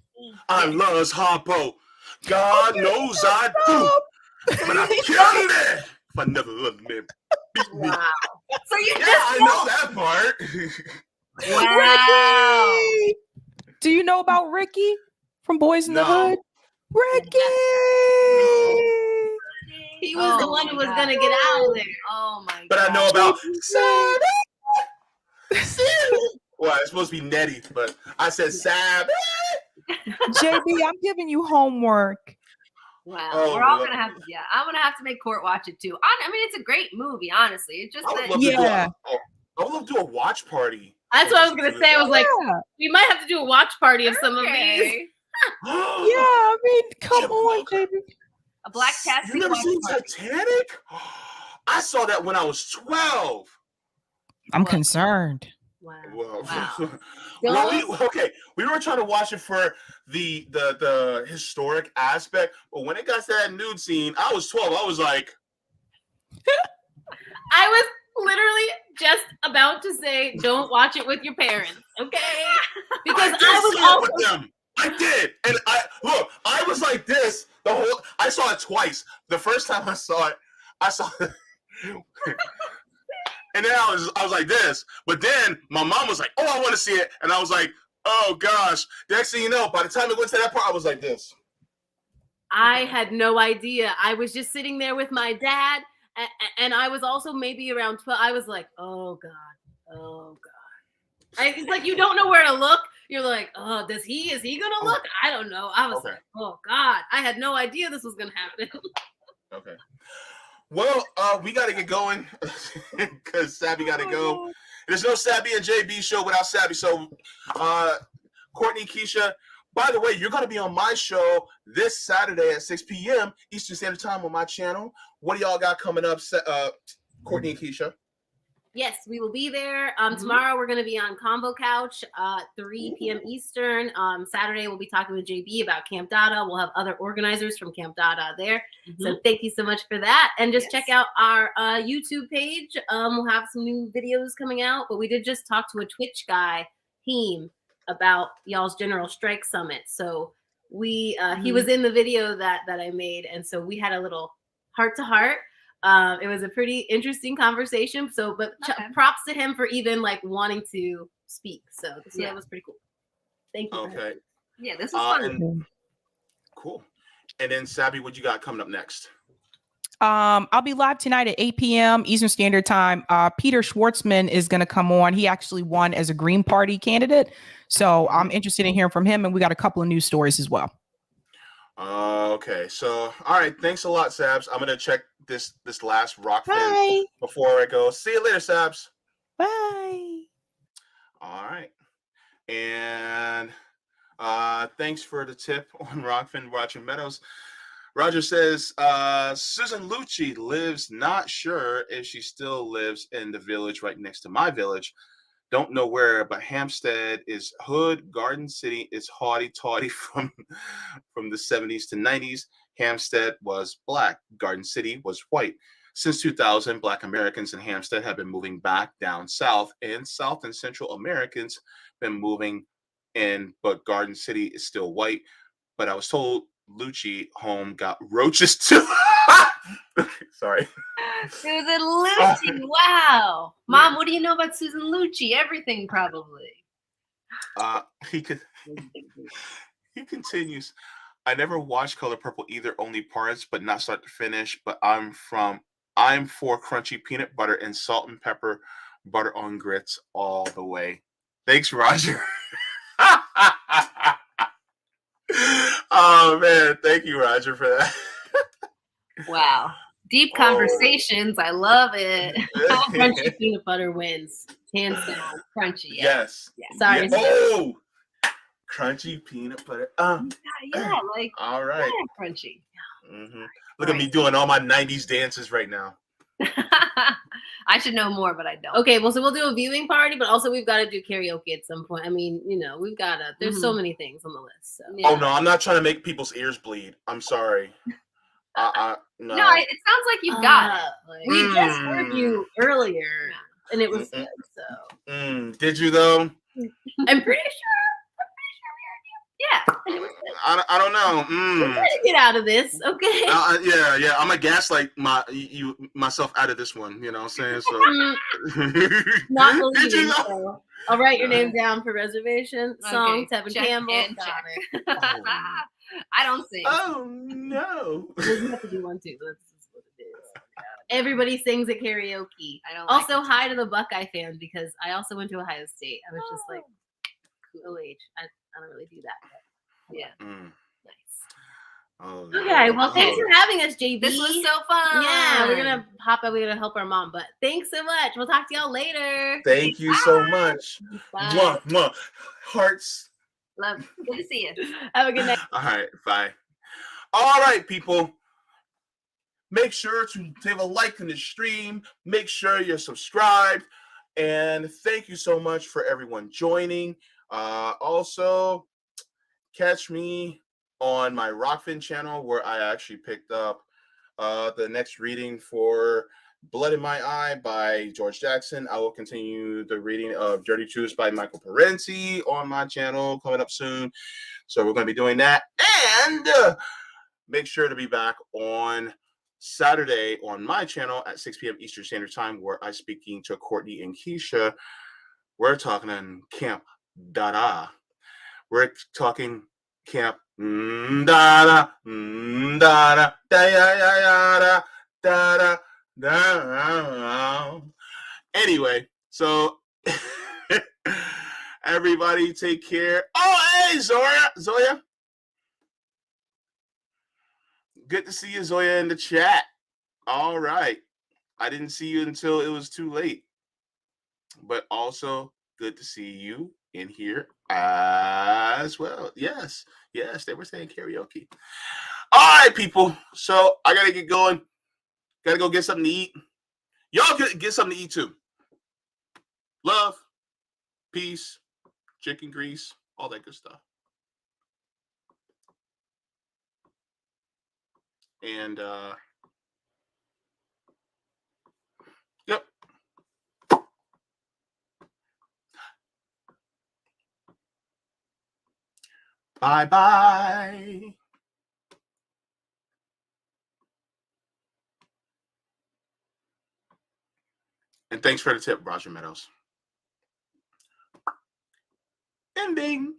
I love Hoppo. God knows I do. But I killed it. If I never loved me, beat me. Wow. So you I know that part. Wow. Ricky! Do you know about Ricky from Boys in the Hood? Ricky! He was the one who was gonna get out of there. Oh my god. But I know about well, it's supposed to be Nettie, but I said Sab. JB, I'm giving you homework. Wow, Oh, we're all gonna have to. Yeah, I'm gonna have to make Court watch it too. I mean, it's a great movie, honestly. It's just I would that. love to do I would love to do a watch party. That's what I was gonna say. I was like, we might have to do a watch party of some of these. Yeah, I mean, come on, JB. A Black Taxi. You never seen Titanic? I saw that when I was 12. I'm concerned. Wow. Well, we were trying to watch it for the historic aspect, but when it got to that nude scene, I was 12. I was like, I was literally just about to say, don't watch it with your parents, okay? Because I was also with them. I did, and I was like this the whole. I saw it twice. The first time I saw it. And then I was like this, but then my mom was like, "Oh, I want to see it," and I was like, "Oh gosh!" Next thing you know, by the time it went to that part, I was like this. I had no idea. I was just sitting there with my dad, and I was also maybe around 12. I was like, "Oh God." It's like you don't know where to look. You're like, "Oh, is he gonna look?" I don't know. I was like, "Oh God!" I had no idea this was gonna happen. Okay. Well, we got to get going because Sabby got to go. There's no Sabby and JB show without Sabby. So, Courtney, Kiesha, by the way, you're going to be on my show this Saturday at 6 p.m. Eastern Standard Time on my channel. What do y'all got coming up, Courtney and Kiesha? Yes, we will be there. Tomorrow we're going to be on Combo Couch, 3 p.m. Eastern. Saturday we'll be talking with JB about Camp Dada. We'll have other organizers from Camp Dada there. So thank you so much for that. And just check out our YouTube page. We'll have some new videos coming out. But we did just talk to a Twitch guy, Heem, about y'all's General Strike Summit. So he was in the video that I made. And so we had a little heart-to-heart. It was a pretty interesting conversation. So, but props to him for even like wanting to speak. So that was pretty cool. Thank you. Okay. Yeah, this was fun. Cool. And then Sabby, what you got coming up next? I'll be live tonight at 8 p.m. Eastern Standard Time. Peter Schwartzman is going to come on. He actually won as a Green Party candidate. So I'm interested in hearing from him. And we got a couple of news stories as well. Okay, so all right, thanks a lot, Sabs. I'm gonna check this last rock fin before I go. See you later, Sabs. Bye. All right, and thanks for the tip on Rockfin watching Meadows. Roger says, Susan Lucci lives, not sure if she still lives in the village right next to my village. Don't know where, but Hampstead is hood. Garden City is haughty-taughty from the 70s to 90s. Hampstead was black. Garden City was white. Since 2000, Black Americans in Hampstead have been moving back down south, and South and Central Americans been moving in, but Garden City is still white. But I was told Lucci home got roaches too. Sorry. Susan Lucci. Wow. Mom, what do you know about Susan Lucci? Everything, probably. He continues. I never watched Color Purple either, only parts, but not start to finish. But I'm for crunchy peanut butter and salt and pepper butter on grits all the way. Thanks, Roger. Oh man, thank you, Roger, for that. Wow. Deep conversations. I love it. Crunchy peanut butter wins. Hands down. Crunchy. Yeah. Yes. Sorry. Yeah. Oh, crunchy peanut butter. Yeah, like all right. Yeah, crunchy. Mm-hmm. Look at me doing all my 90s dances right now. I should know more, but I don't. Okay, well, so we'll do a viewing party, but also we've got to do karaoke at some point. I mean, we've got to. There's so many things on the list. So. Yeah. Oh no, I'm not trying to make people's ears bleed. I'm sorry. No. No, it sounds like you've got it. Like, we just heard you earlier, and it was good. So. Did you though? I'm pretty sure. Yeah, and it was good. I don't know. We're trying to get out of this, okay? Yeah. I'm gonna gaslight myself out of this one. You know what I'm saying? So. Not believing. Did you know? So. I'll write your name down for reservation. Song, Tevin Campbell. Got it. I don't sing. Oh no. You have to do one too. That's what it is. Everybody sings at karaoke. I don't. Also, hi to the Buckeye fans because I also went to Ohio State. I was just like, cool age. I don't really do that. But yeah. Nice. Oh, okay. Well, thanks for having us, JB. This was so fun. Yeah, we're gonna hop up. We're gonna help our mom. But thanks so much. We'll talk to y'all later. Thank you so much. Bye. Mwah, mwah. Hearts. Love. Good to see you. Have a good night. All right. Bye. All right, people. Make sure to leave a like in the stream. Make sure you're subscribed. And thank you so much for everyone joining. Also, catch me on my Rockfin channel where I actually picked up the next reading for Blood in My Eye by George Jackson. I will continue the reading of Dirty Truths by Michael Parenti on my channel coming up soon. So we're going to be doing that. And make sure to be back on Saturday on my channel at 6 p.m. Eastern Standard Time where I'm speaking to Courtney and Kiesha. We're talking in Camp Dada. We're talking Camp Dada, Dada, da da da. Anyway, so everybody take care. Oh, hey, Zoya. Good to see you, Zoya, in the chat. All right. I didn't see you until it was too late. But also good to see you in here as well. Yes, they were saying karaoke. All right, people. So I gotta get going. Gotta go get something to eat. Y'all get something to eat too. Love, peace, chicken grease, all that good stuff. And yep. Bye-bye. And thanks for the tip, Roger Meadows. Ending.